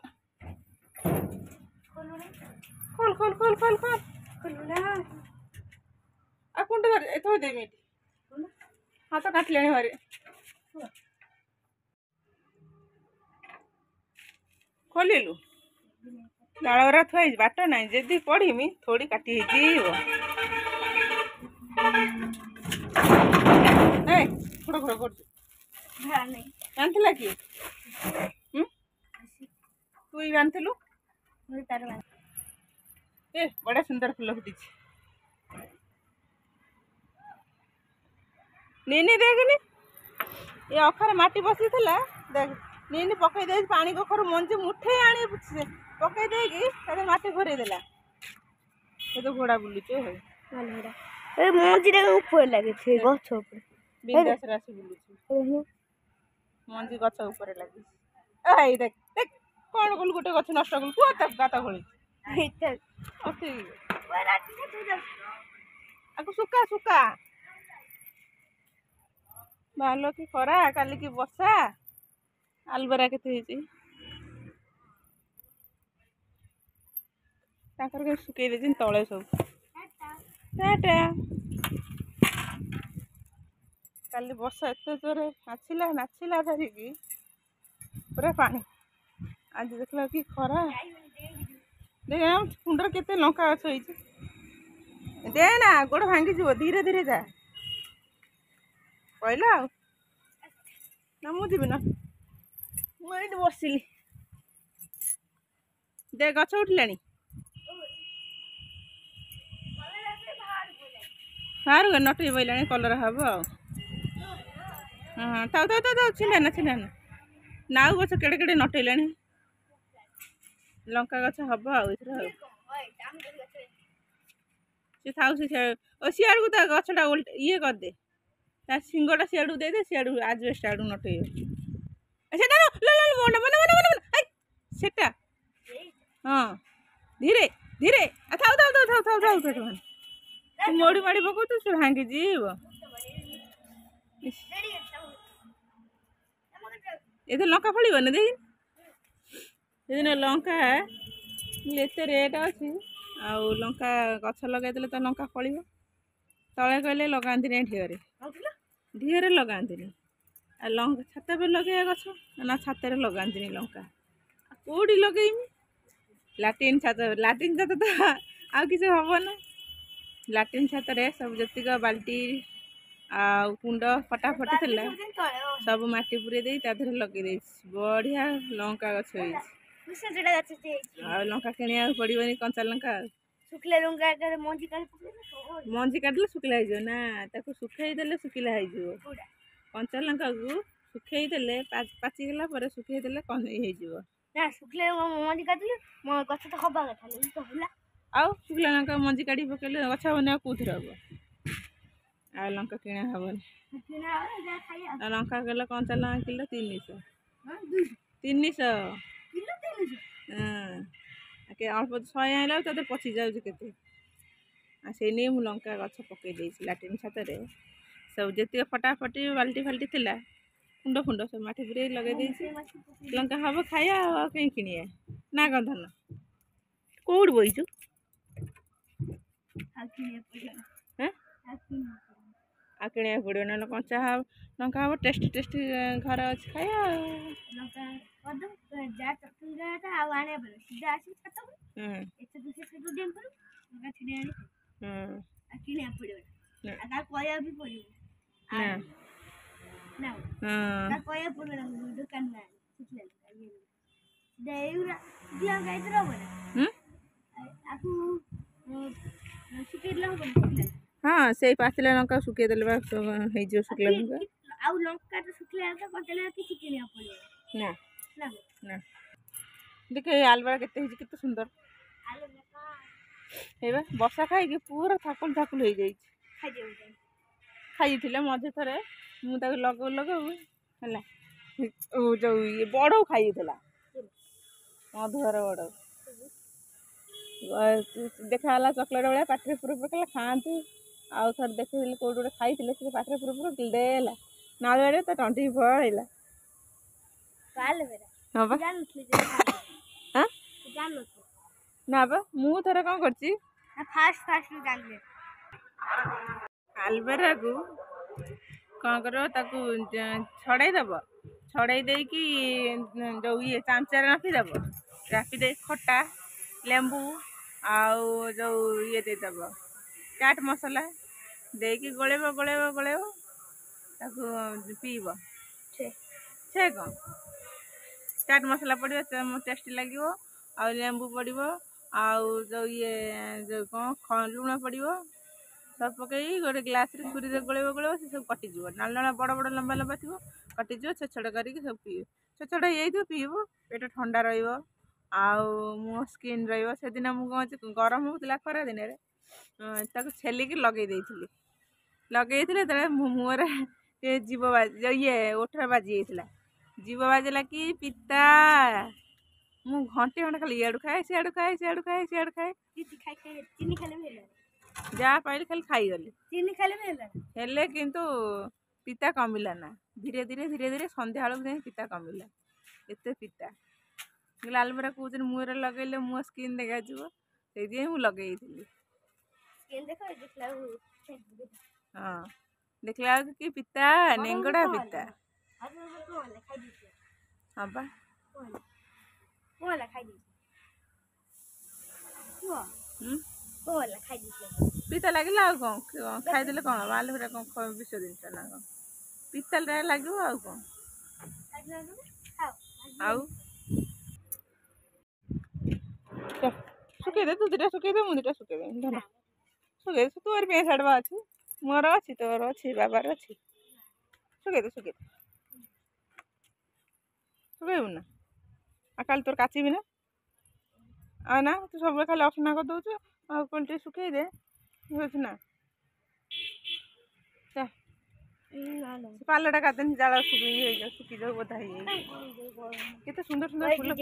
खोल खोल खोल खोल खोल आ कुंड धर देमी हाथ काटले हरे खोलिलु डालगरा थुआ बाट ना जदि पढ़मी थोड़ी काटी खुड़ खुड़ कर बांधला किए तू ही बांधलु ए बड़ा सुंदर फूल फुटी नीनी देखनी ये अखर माटी बसी थला देख नीनी पकई दे पानी कखर मंजी मुठे आनी पकई देकी माटी भरे देला ये तो घोड़ा बुलुचे हो ए मंजी रे ऊपर लागे छे गछ ऊपर बिंदास रासी बुलुचे मंजी गछ ऊपर लागे ए देख देख कौन गोल गोटे गछ नष्ट कल को तक गाता गोली आको सुका सुका भालो की खरा काली की बसा आलबरा केते सुखे दे तले सब टाटा काली बसा एत जोरे नाचिला नाचिला धरिकी पूरा पानी आज देखला कि खरा देख कुंडर केते लंका गछ होइछ दे ना गोड़ भांगी जीव धीरे धीरे जा कहला ना मु जीवी ना मुझे बसिली दे गछ उठिलानी बाहर नटई बोला कलर हम हाँ ताऊ ताऊ ताऊ छिलाना छिलाना नाउ गछ केड़े केड़े नटईला लंका गछ हम सियाड़ू ता गछटा ये करदे ता सिंगटा सियाड़ू दे दे सियाड़ू आजबेस्ट आड़ू नटई सेटा हाँ धीरे धीरे थाऊ थाऊ थाऊ थाऊ थाऊ थाऊ थाऊ मोड़ी माड़ी पकौ तू से भांगी जीव ये लंका फल देख से लंका एते रेट अच्छी आउ लंका गछ लगे तो लंका फल तले कहले लगाती ढीरे ढीरे लगाती लंका छात पे लगे गछ ना छात लगाती लंका कौटी लगेमी लाट्रिन छात तो आउ किसी हम ना लाट्रिन छात सब जतिक बाल्टी आ कुंड फटाफटी थी सब मटी पूरे दे लगे बढ़िया लंका गछ लंका किणा पड़ोनी कंचा लंका मंजी काटिले शुखला हो ना सुखई देले शुखिला हो कंचा लंका को शुखई देले पाचिगला शुखई देले ना शुखले मंजी काटिले गछ तो हवा कथा आउ शुखला लंका मंजी काटी पकेले गछ बना कौन हम आ लंका किणा हम लंका किलो कंचा लंका किलो 300 अल्प 100 आइला तो पची जाऊँ के लंका गछ पकई लाट्रिन छात सब जी फटाफटी बाल्टी फाल्टी थी कुंड फुंड सब माटी पूरे लगे लंका हम खाया कहीं किणिया ना गंधन कौट बहीचु आ किणा पड़ो ना कंचा लंका हम टेस्ट टेस्ट घर अच्छे खाया हाँ से पाचिला लंका सुखे देले शुक्ला लंका ना ना देख आलबरा केते सुंदर बसा खाई पूरा थाकुल थाकुल हो खाई मझे थे मुझे लगऊ लगऊ है जो ये बड़ खाई मधुर बड़ देखा चॉकलेट भाया पाटे पूरा पकड़ा खाती आउ थे देखी कौट गोटे खाई पाटे पूरा पूरा देला नाल तो टंटी पड़ा हाँ बा ना बा मु थर कौन कर आलबेरा को कौन कर छड़े दब छड़े देकी जो ये चामचारे रखिदेव राखिदे खटा लेंबू आउ जो ये देदेव चाट मसला देकी गोलेब गोलेब गोलेब ताकू पीब से कौन चाट मसला पड़ो टेस्टी लगे आ लेंबू पड़ो आउ जो ये जो कौन लुण पड़ो सब पकई गोटे ग्लास रे छुरी रे गोलेब गोलेब से सब कटिज नाल नाल बड़ बड़ लंबा लंबा थी कटिज छो छड़ करके सब पीब छो छड़ हो पीब पेट ठंडा रहा मु स्किन रही मुझे गरम होता खरा दिन छेलिकी लगे मुहर जीव बाज ये ओठरा बाजी जाता जीव बाजला कि पिता मु घंटे घंटे खाली इाड़ू खाए सियाड़ू खाए सियाड़ू खाए सियाड़ू खाए चीनी खाली जहाँ पाइली खाली खाईगली चीनी खाली हेले किंतु पिता कमिला ना धीरे धीरे संध्या बेलू पिता कमिला एत पिता लालबरा कौन मुहर लगेले मो स्किन देखा से लगे हाँ देखला कि पिता नेंगड़ा पिता हाँ बा पिता लगे कौन खाईदे कौन आलुरा कौन विष जिन ना कौन पिता लगे कौन सुखे दे तू दुटा सुखे दे मुझे दुटा सुखे दे धन सुखे तोर पे छाड़वा अच्छी मोर अच्छी तोर अच्छी बाबार अच्छी सुखे दे सुखेबू ना आ खाली तोर काची भी ना आ ना तू सब खाली असना कर दौच आ कौन टे सुखे दे ना पालटा का जाल सुखी जाऊ बधा केते सुंदर सुंदर फूल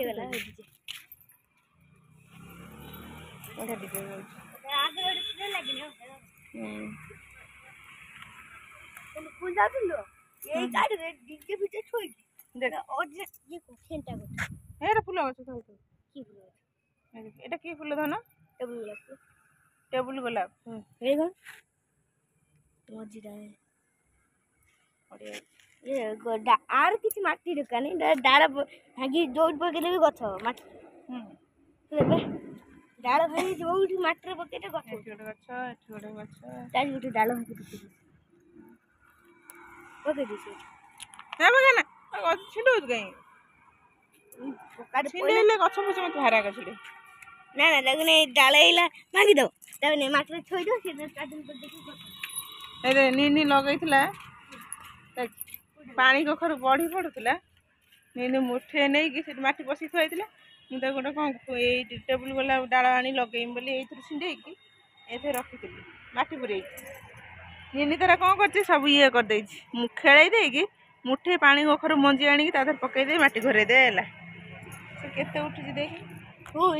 फूल এটা কি ফুল ধন টেবুল গোলাপ আর কিছু মাটি দোকানে ডাড় ভাঙি দৌড় পকেইলে বি গছ মাটি ডাল ভাঙি ଯୋଉଠି ମାଟିରେ ପକେଇଲେ ଗଛ ଏଠି ଗୋଟେ ଗଛ ଏଠି ଗୋଟେ ଗଛ ତାରି ଗୋଟେ ଡାଳ ପକେଇ ଦେଇଛି ନା ବଗା ନା ଛିଣ୍ଡଉଛୁ କାହିଁ ଛିଣ୍ଡେଇଲେ ଗଛ ଫଛ ମତେ ଭାରା ଗଛରେ ନା ନା ତାକୁ ନେଇ ଡାଳ ହେଇଲା ଭାଙ୍ଗି ଦବ ତାକୁ ନେଇ ମାଟିରେ ଥୋଇଦବ ସେ କାଟିଂ କରିଦେଇକି ଗଛ ନିନି ଲଗେଇଥିଲା ପାଣି କଖରୁ ବଢି ପଡୁଥିଲା ନିନି ମୁଠେ ନେଇକି ସେଠି ମାଟି ପଶି ଥୋଇଥିଲା ମୁଁ ତାକୁ ଗୋଟେ କ'ଣ ଏଇ ଟେବୁଲ ଗୋଲାପ ଡାଳ ଆଣି ଲଗେଇମି ବୋଲି ଏଇଥିରୁ ଛିଣ୍ଡେଇକି ଏଥିରେ ରଖିଥିଲି ମାଟି ପୁରେଇକି ନିନି ତାର କ'ଣ କରିଛି ସବୁ ଇଏ କରିଦେଇଛି ମୁଁ ଖେଳେଇ ଦେଇକି ମୁଠେ ପାଣି କଖରୁ ମଞ୍ଜି ଆଣିକି ତା ଦେହରେ ପକେଇ ଦେଇ ମାଟି ଘୋରେଇ ଦେ ହେଲା ସେ କେତେ ଉଠୁଛି ଦେଖି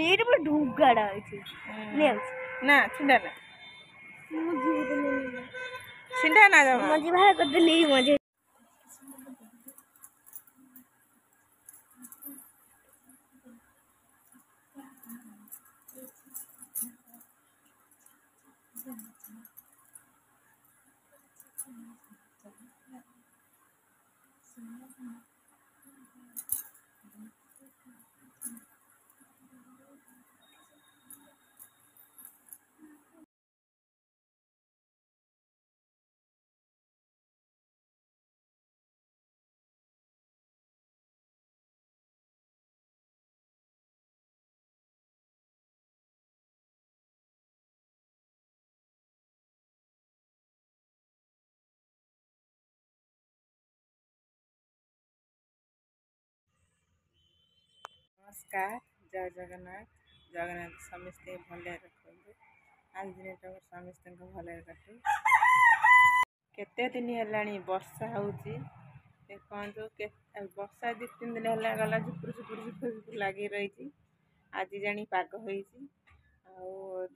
ଏଇଟା ପୁରା ଢୁଗାଟା ଅଛି ନା ଛିଣ୍ଡା ନା ଛିଣ୍ଡା ନା ମଞ୍ଜି ବାହାର କରିଦେଲି ମଞ୍ଜି नमस्कार जय जगन्नाथ जगन्नाथ समस्ते भले रखु आज दिन समस्त भले रखु केते दिन है वर्षा होची देखो वर्षा 2-3 दिन है गला झुपुर झुपुर झुपुर झुपुर लगी रही आज जानी पाग होती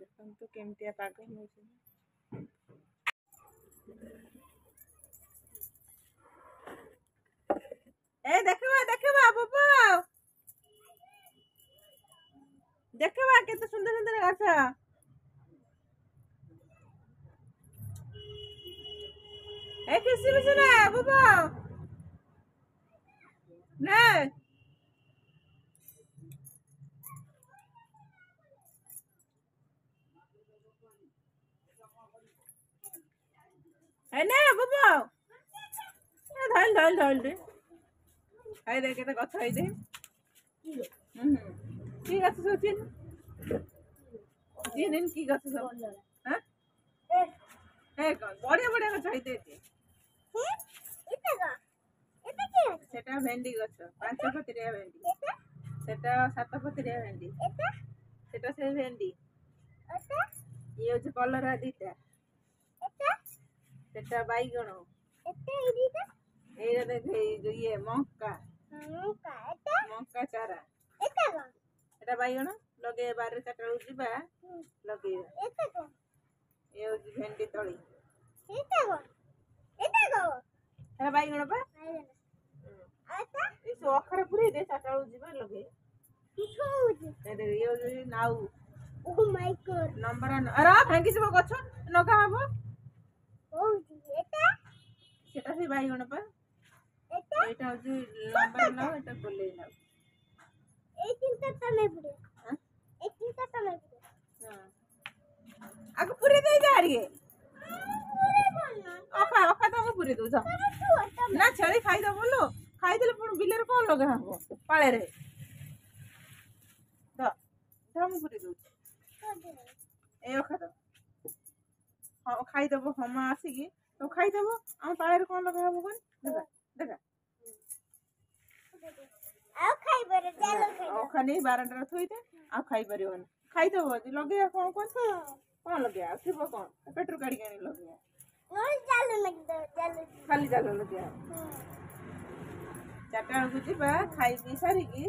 देखु केमतिया पाग हो देखा देखा बाबा देखा केते सुंदर सुंदर गछ ए किसी भी ना बाबा ନା ନା ବାବା ଧଇଲ ଧଇଲ ଧଇଲ ଖାଇଦେ କେତେ ଗଛ ହେଇଦେ কি গছ সব চিন কি গছ সব হ্যাঁ বড়িয়া বড়িয়া গছ ହେଇদে সেটা ভেন্ডি গছ 5 পত্রিয়া ভেন্ডি সেটা 7 পত্রিয়া ভেন্ডি সেটা সেই ভেন্ডি ইয়ে হচ্ছে কলরা দিটা সেটা বাইগণ এইটা দেখ এই যে ইয়ে মଙ୍କା ଚାରା এটা বাইଗଣ ଲଗେଇବା ବାରିରେ 4ଟା ବେଳକୁ ଯିବା ଲଗେଇବା ଇଏ ହଉଛି ଭେଣ୍ଡି ତଳି এটা বাইଗଣ ପା এই ସବୁ ଅଖାରେ ପୁରେଇ ଦେ 4ଟା ବେଳକୁ ଯିବା ଲଗେଇବା ଇଏ ହଉଛି ନାଉ ନମ୍ବର ଆରେ ଭାଙ୍ଗିଯିବ ଗଛ ଲଗା ହବ সেটা সেই বাইগণ পা এটা হচ্ছে লম্বা নাও এটা গোলেই নাও আগে পুরে দিয়ে যা আগে অখা অখা তো পুরে দউ না ଛେଳି ଖାଇଦବ ଲୋ ଖାଇଦେଲେ ପୁଣି ବିଲରେ କଣ ଲଗା ହବ ପାଳେରେ ତ ମୁଁ ପୁରେ ଦଉଛି এই ଅଖା ତ ଖାଇଦବ ହମା ଆସିକି ତ ଖାଇଦବ ଆମ ପାଳେରେ କଣ ଲଗା ହବ କଣ ଦେଖା ଦେଖା ଅଖା ନେଇ ବାରଣ୍ଡାରେ ଥୋଇଦେ ଆଉ ଖାଇପାରିବନି ଖାଇଦବ ଯଦି ଲଗେଇବା କଣ କଣ ଲଗେଇବା ଆଉ ଥିବ କଣ ପେଟରୁ କାଢିକି ଆଣି ଲଗେଇବା ଖାଲି ଜାଲ ଲଗେଇବା 4ଟା ବେଳକୁ ଯିବା ଖାଇ ପିଇ ସାରିକି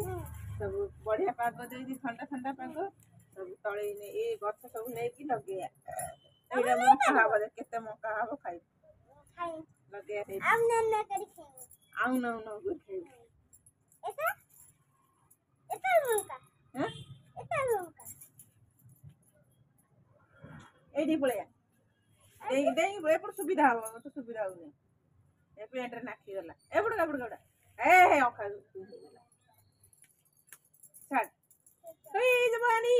ସବୁ ବଢିଆ ପାଗ ଦେଇକି ଥଣ୍ଡା ଥଣ୍ଡା ପାଗ ସବୁ ତଳେ ଏ ଗଛ ସବୁ ନେଇକି ଲଗେଇବା ଏଇଟା ମଙ୍କା ହବ କେତେ ମଙ୍କା ହବ ଖାଇବୁ ଲଗେଇବା ଆଉ ନଉ ନଉ ଖାଇବୁ এইটি পড়ে এপট সুবিধা হব তো সুবিধা হউনি এ পেন্টরে নাকি গলা এপট এপট গড়া হে অখা ছাড় এই যে পানি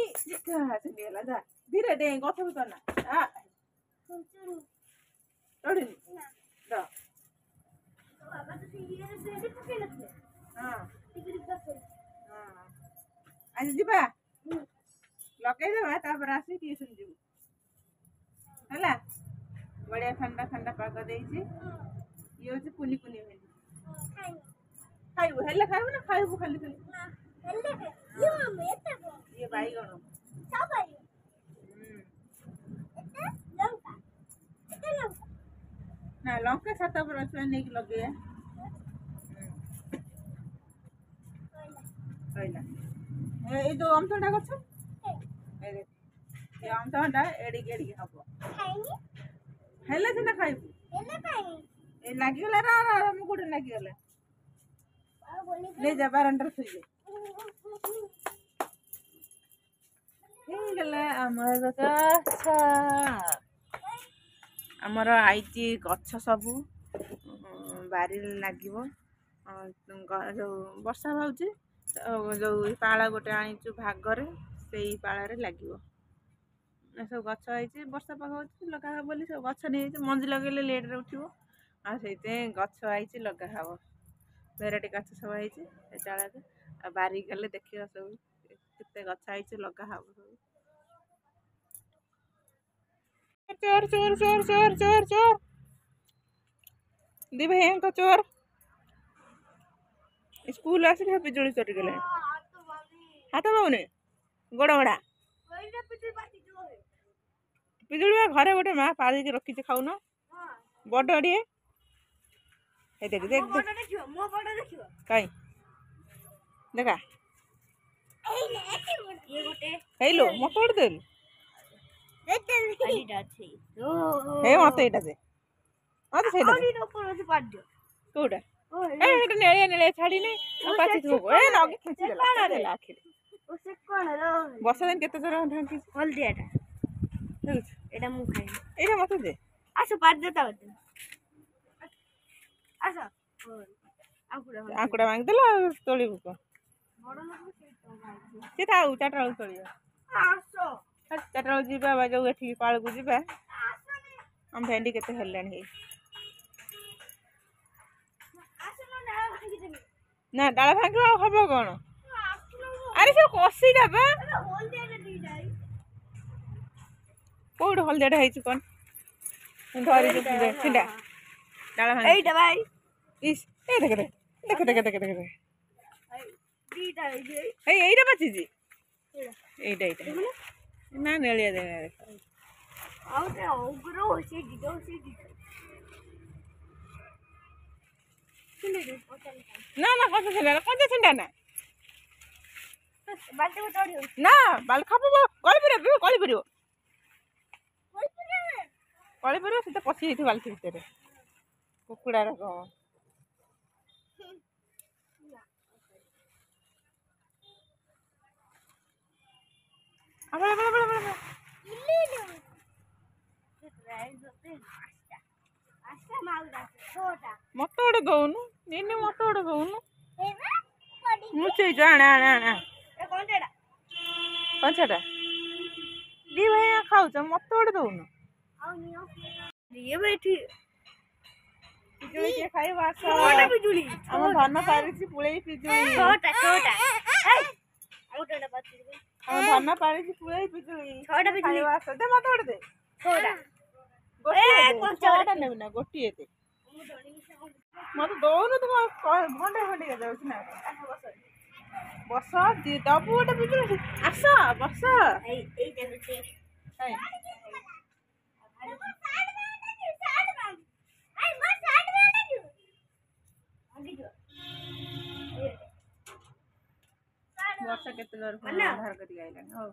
চলে গেল যা ধীরে দে গছ ভিতর না তোড়িনি দাও আজ ଯିବା ଲଗେଇଦେବା ତାପରେ ଆସି ଟିଉସନ ଯିବୁ ହେଲା ବଢିଆ ଥଣ୍ଡା ଥଣ୍ଡା ପାଗ ଦେଇଛି ଇଏ ହଉଛି କୁନି କୁନି ଭେଣ୍ଡି ଖାଇବୁ ହେଲେ ଖାଇବୁ ନା ଖାଇବୁ ଖାଲି ଖାଲି ଇଏ ବାଇଗଣ ନା ଲଙ୍କା ଛାତ ଉପରେ ଅଛି ନେଇକି ଲଗେଇବା କହିଲା এই তো অমথনটা গছ এই অমথনটা এড়িকে এড়িকে হব হেলে সিনা খাইবু এই লাগিগলা মু কোটে লাগিগলা নে যা বারান্দার থই দে ହେଇଗଲା ଆମର ଗଛ ଆମର ଆଇଛି ଗଛ ସବୁ ବାରିରେ ଲାଗିବ ଯୋଉ ବର୍ଷା ହଉଛି ଯୋଉ ପାଳ ଗୋଟେ ଆଣିଛୁ ଭାଗରେ ସେଇ ପାଳରେ ଲାଗିବ ସବୁ ଗଛ ହେଇଛି ବର୍ଷା ପାଗ ହଉଛି ଲଗା ହବ ବୋଲି ସବୁ ଗଛ ନେଇଯାଇଛି ମଞ୍ଜି ଲଗେଇଲେ ଲେଟ୍ରେ ଉଠିବ ଆଉ ସେଇଥିପାଇଁ ଗଛ ହେଇଛି ଲଗା ହବ ଭେରାଇଟି ଗଛ ସବୁ ହେଇଛି ସେ ଚାଳରେ ଆଉ ବାରିକି ଗଲେ ଦେଖିବା ସବୁ କେତେ ଗଛ ହେଇଛି ଲଗା ହବ ସବୁ ଚୋର ଚୋର ଚୋର ଚୋର ଚୋର ଚୋର ଦି ଭାଇଙ୍କ ଚୋର ସ୍କୁଲ ଆସିକି ପିଜୁଳି ଚୋରିଗଲେ ହାତ ପାଉନି ଗୋଡ଼ ଭଡ଼ା ପିଜୁଳି ଘରେ ଗୋଟେ ମା ପାଳିକି ରଖିଛି ଖାଉନ ବଡ଼ ଟିକେ দেখ দেখ কাই দেখা ହେଇଲୋ ମତେ ଗୋଟେ ଦେଲୁ ହେ ମତେ ଏଇଟା ଦେ ମତେ ସେଇଟା କୋଉଟା ଏଇଟା ନେଳିଆ ନେଳିଆ ଛାଡ଼ିନି ପାଚିଥିବ ଏ ନଗି ଖେଞ୍ଚିଦେଲା ଆଖିରେ ବର୍ଷା ଦିନ କେତେ ଥର ଢାଙ୍କିଛି ହଳଦିଆଟା ଏଇଟା ମୁଁ ଖାଇବି ଏଇଟା ମତେ ଦେ ଆସ ପାରି ଦେ ତା ଆସ ଆଙ୍କୁଡ଼ା ଭାଙ୍ଗିଦେଲ ଆଉ ତୋଳିବୁ କଣ ସେ ଥାଉ 4ଟା ବେଳକୁ ତୋଳିବା 4ଟା ବେଳକୁ ଯିବା ବା ଯୋଉ ଏଠିକି ପାଳକୁ ଯିବା ଆମ ଭେଣ୍ଡି କେତେ ହେଲାଣି ହେଇ ନା ଡାଳ ଭାଙ୍ଗିବ ଆଉ ହବ କଣ ଆରେ ସେ କଷିଟା ବା କୋଉଠି ହଳଦିଆଟା ହେଇଛି କଣ ଧରିଛୁ ଛିଣ୍ଡା ଡାଳ ଭାଙ୍ଗି এইটা ভাই ଇସ୍ ଏ ଦେଖ দিটা এই যে এইটা বাঁচিଛି এইটা ନା ନେଳିଆ ଦେଖ আউটা ওগুলো হচ্ছে দিটা ନା କଞ୍ଚା ଛିଣ୍ଡା ନା বালতি উঠাড়ি ନା ବାଲ ଖାପିବ ଗଳି ପାରିବ ସେ ତ ପଶି ଯାଇଥିବ ବାଲ୍ଟି ଭିତରେ କୁକୁଡ଼ାର କଣ ମତେ ଗୋଟେ ଦଉନୁ ମତେ ଗୋଟେ ଦଉନୁ ଲୁଚେଇଛୁ ଆଣେ କଞ୍ଚାଟା ଦି ଭାଇ ଖାଉଛ ମତେ ଗୋଟେ ଦଉନୁ ପିଜୁଳି କିଏ ଖାଇବ ଆସ ଆମ ଧନ ପାରିଛି ପୁଳେଇ ପିଜୁଳି ଆମ ଧନ ପାରିଛି ପୁଳେଇ ପିଜୁଳି ଖାଇବ ଆସ ଦେ ମତେ ଗୋଟେ ଦେ ଛଅଟା ନେବି ନା ଗୋଟିଏ ଦେ ମତେ ଦଉନୁ ତୁ ଘଣ୍ଟେ ଯାଉଛି ନା ବସ ଦବୁ ଗୋଟେ ପିଜୁଳି ଆସ ବସ ବର୍ଷା କେତେ ଜୋର ବାହାର କରିକି ଆଇଲାଣି ହଉ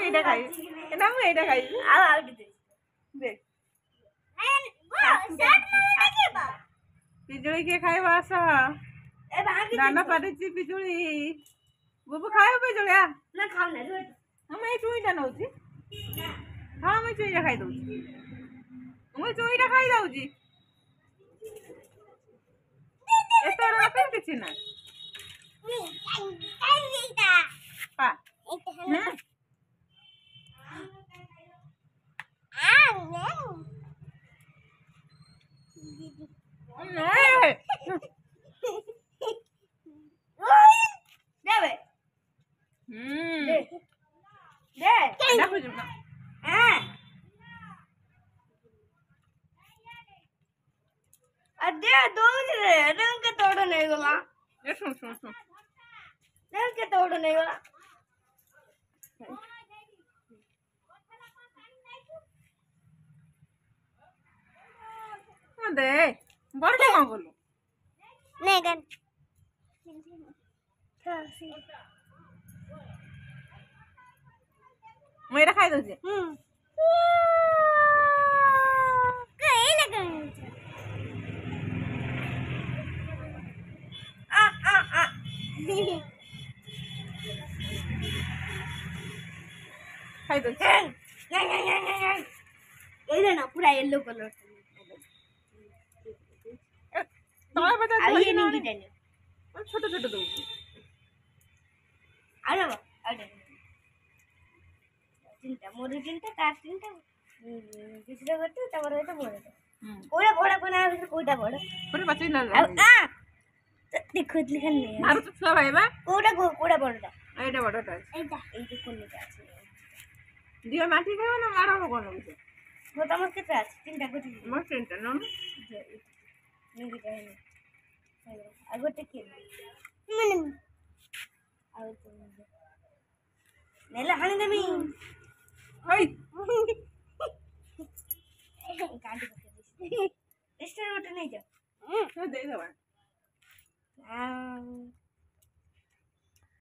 ଏଇଟା ଖାଇବି ପିଜୁଳି କିଏ ଖାଇବ ଆସ ଦାନ ପାରିଛି ପିଜୁଳି ବୁବୁ ଖାଇବ ପିଜୁଳି ଆମେ ଏଇ ଚୁଇଟା ନଉଛି ହଁ ମୁଁ ଚୁଇଟା ଖାଇଦଉଛି ଏତେ କିଛି ନା अरे दौड़ रे रंग के तोड़ नहीं गला सुन रंग के तोड़ नहीं गला दे बड़े कौन बोलू नहीं गन मैं खाई दउछि कहीं लगा खाई दउछि ये ना पूरा येलो कलर तळे बता ये नहीं देने छोट दउछि अरे अरे चिंता मोर चिंता तार चिंता किसरे करते तबर होता बोले कोड़ा बड़ा कोना कोटा बड़ा पूरे बच्चे ना आ देखो लिखन नहीं मारो तो छुआ भाई बा कोड़ा बड़ा एटा बड़टा एटा एटा कोने আছে दिया माटी खाओ ना मारो कोन होছে गोटा मत केते আছে তিনটা গোটি मोर चिंता न नहीं जाने आगोटे के मन आउ तो नेला हानि देबी ओई काटी पके रेस्टर गोटे नहीं जा दे देबा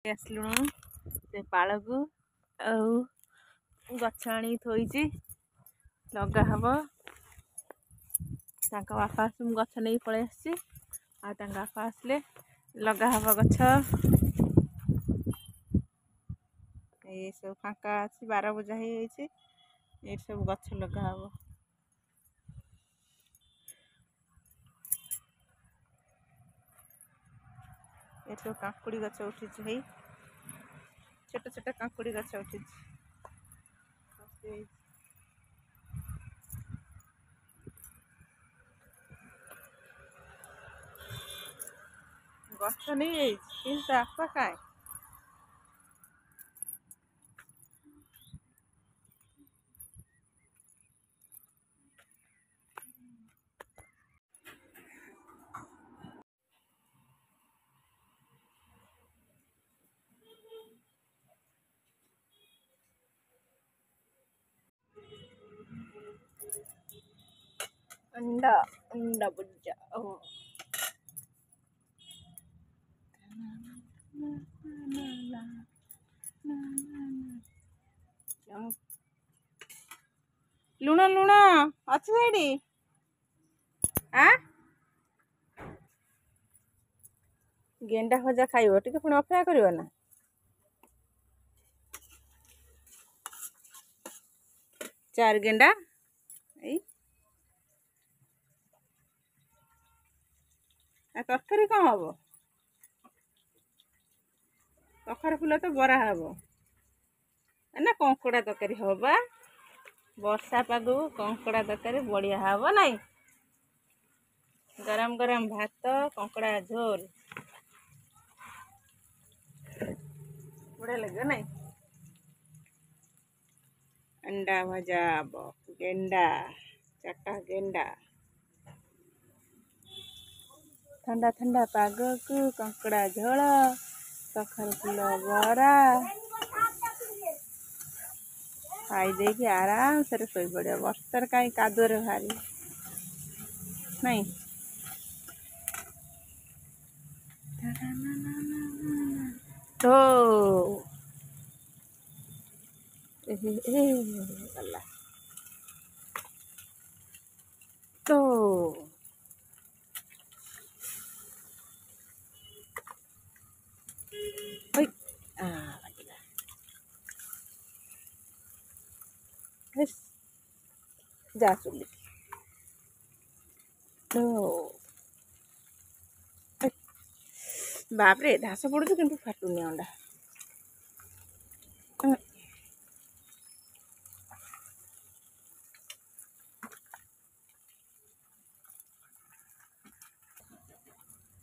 ଆସିଲୁଣୁ ସେ ପାଳକୁ ଆଉ ଗଛ ଆଣି ଥୋଇଛି ଲଗା ହବ ତାଙ୍କ ବାପା ଆସି ମୁଁ ଗଛ ନେଇ ପଳେଇ ଆସିଛି ଆଉ ତାଙ୍କ ବାପା ଆସିଲେ ଲଗା ହବ ଗଛ ଏସବୁ ଫାଙ୍କା ଅଛି 12 ବଜା ହେଇଯାଇଛି ये सब गछ लगा हब ये सब काकुड़ी गछ उठी छोट छोट काकुड़ी गछ उठी गछ नहीं কিন্তু আপা কায় अंडा अंडा भुजिया लुण लुण अच्छी ସେଇଠି गेंडा भजा खाइब टिके पुणी अपेक्षा करियो ना चार गेंडा तरकारी कौन हम कखर फुल तो बरा हम ना कंकड़ा तरकारी हवा वर्षा पाग कंकड़ा तरकारी बढ़िया हम नाई गरम गरम भात कंकड़ा झोल बढ़िया लगे नाई अंडा भजा गेंडा चाटा गेंडा ठंडा ठंडा पाग को कंकड़ा झोल कखर फुल बरा खाई दे कि आराम से शोई पड़े वर्षा कहीं कादुअ भारी नहीं तो गला तो जा चुली तो बाप रे घास पड़ू कि फाटुनी अंडा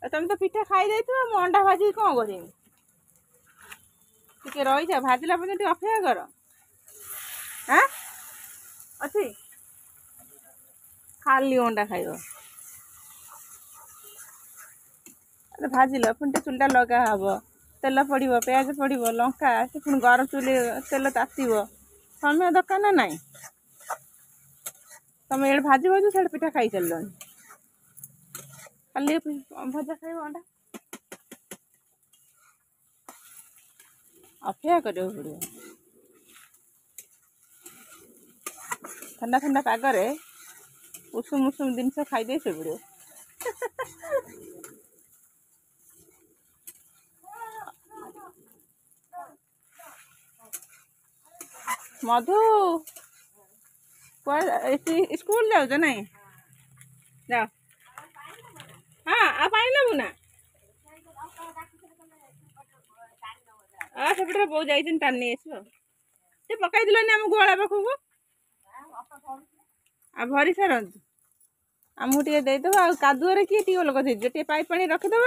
तुम तो पिठा खाई दे मु अंडा भाजी कौन कर रही जा भाजला पर्यंत अपेक्षा कर हाँ अच्छी खाली अंडा खाइब अरे भाजिल पुणी चुलटा लगा हब तेल पड़ो प्याज पड़ो लंका से पुणी गरम चुली तेल तातीब समय दरकार ना नाई तुम ये भाजी भाजू से पिठा खाई चल खाली भजा खाइब अंडा अपेक्षा कर पड़ो ठंडा ठंडा पागरे उषुम उषुम जिनस खाईदे से पड़ो मधु स्कूल जाऊ ना जाओ हाँ आ पानी नबू ना सेपटे बो जाइए टान नहीं आस पकई दिलनि आम गुआला पाखक आ भरी सारतु आमको टे देदेव आ कादुअरे किए ट्यूबवेल कथे पाइप पानी रखिदेव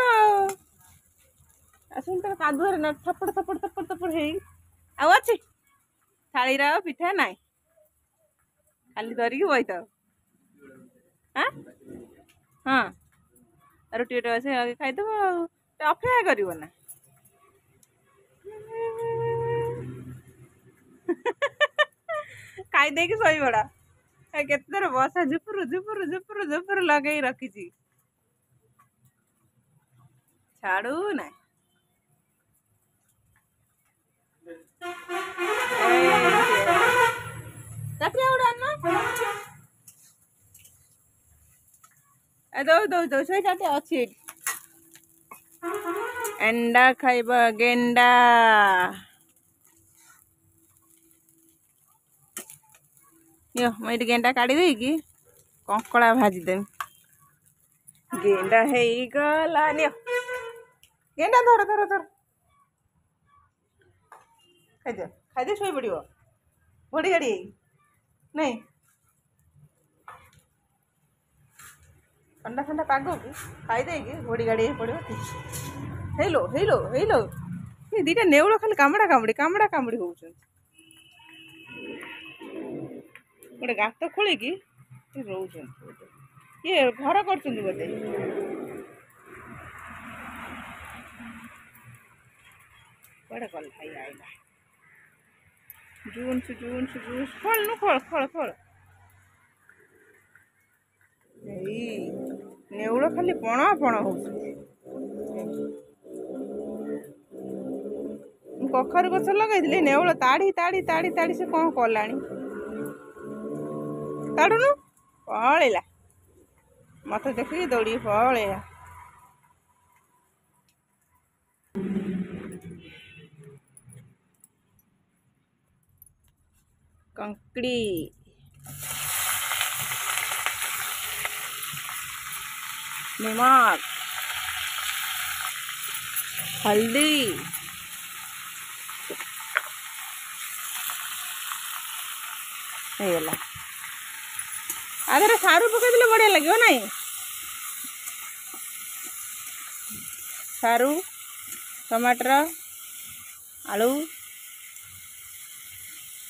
आसुन तो कादुअरे न थपड़ थपड़ थपड़ थपड़ है आउ अच्छी थाली पिठा नाई खाली धरिकी बईत हाँ हाँ रुटी अच्छे खाईदेव अपेक्षा कर खाई दे शोई पड़ा केतर बसा झुपुर झुपुर झुपुर झुपुर लगे रखी छाड़ू ना दौ दौ दौ शोटा अच्छी अंडा खाइब गेंडा नियो मुझे गेंडा काढ़ी देगी कंकड़ा भाजीदेवी गेंडा है गला नियो गेंडा धर धर धर खाई शोई पड़ घोड़ी गाड़ी नहीं ठंडा ठंडा पाग की खाईदे घोड़ी गाड़ी पड़ो हेलो हेलो हेलो ये दीटा नेउल खाली कामड़ा कामड़ी हो गोटे गात खोलिकी रोच ये घर कर बोधे कड़े कल भाई आईला जून से फल नु फल फल नेउल खाली पण पण हो कखारू गछ लगे नेउल ताड़ी ताड़ी ताड़ी ताड़ी से कौन कला ताड़ुनु पलैला मत देखिए दौड़ी पलैला कंकड़ी नमक हल्दी ହେଇଗଲା ଆଧରେ ସାରୁ ପକେଇଦେଲେ ବଢ଼ିଆ ଲାଗିବ ନାଇଁ ସାରୁ ଟମାଟର ଆଳୁ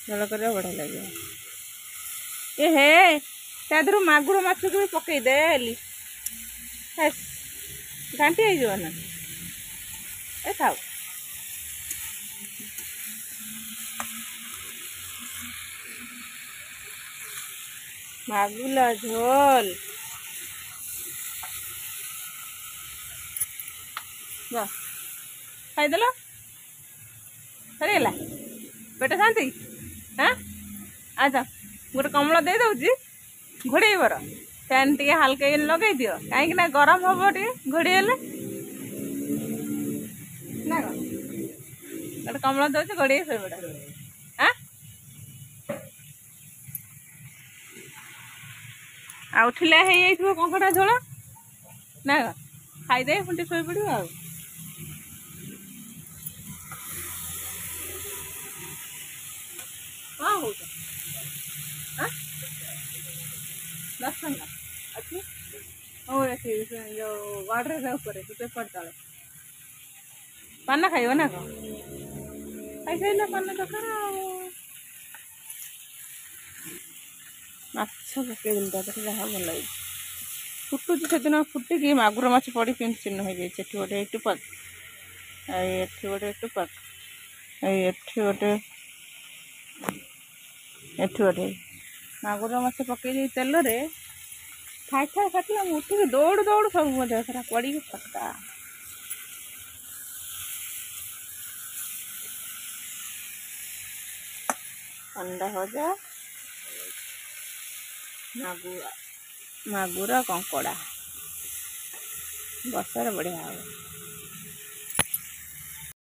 ଝୋଳ କରିବା ବଢ଼ିଆ ଲାଗିବ ଏ ହେ ତା ଦେହରୁ ମାଗୁର ମାଛକୁ ବି ପକେଇଦେଲି ଘାଣ୍ଟି ହେଇଯିବ ନା ଏ ଥାଉ मागुला झोल खाईदेल सरीगला पेट शांति हाँ अच्छा गोटे कमल दे दूँ घोड़े बर फैन टे हल्का लगे दियो कहीं गरम हम टे घोड़े ना गोटे कमल दौर घोड़े शोपड़ा हाँ आ उठिला कंकड़ा झोल ना खाईदे पुणी शोई पड़ कौन हो 10 टंका अच्छी हो जो वाटर पेपर तले पान खाइब ना कौन खाई सारे पान दरकार माछ पकईदेली जहाँ भल लगे फुटुची से दिन फुटिकी मागुर माछ पड़ी केमती चिन्ह हो जाए गोटे टुपक एठी गोटे टुपक एठी गोटे मागुर माछ पकई तेल रे ठाई ठाई फाटला उठिक दौड़ दौड़ सब मो देह सारा पड़ी फटका अंडा भजा मागुरा कंकड़ा बसार बढ़िया।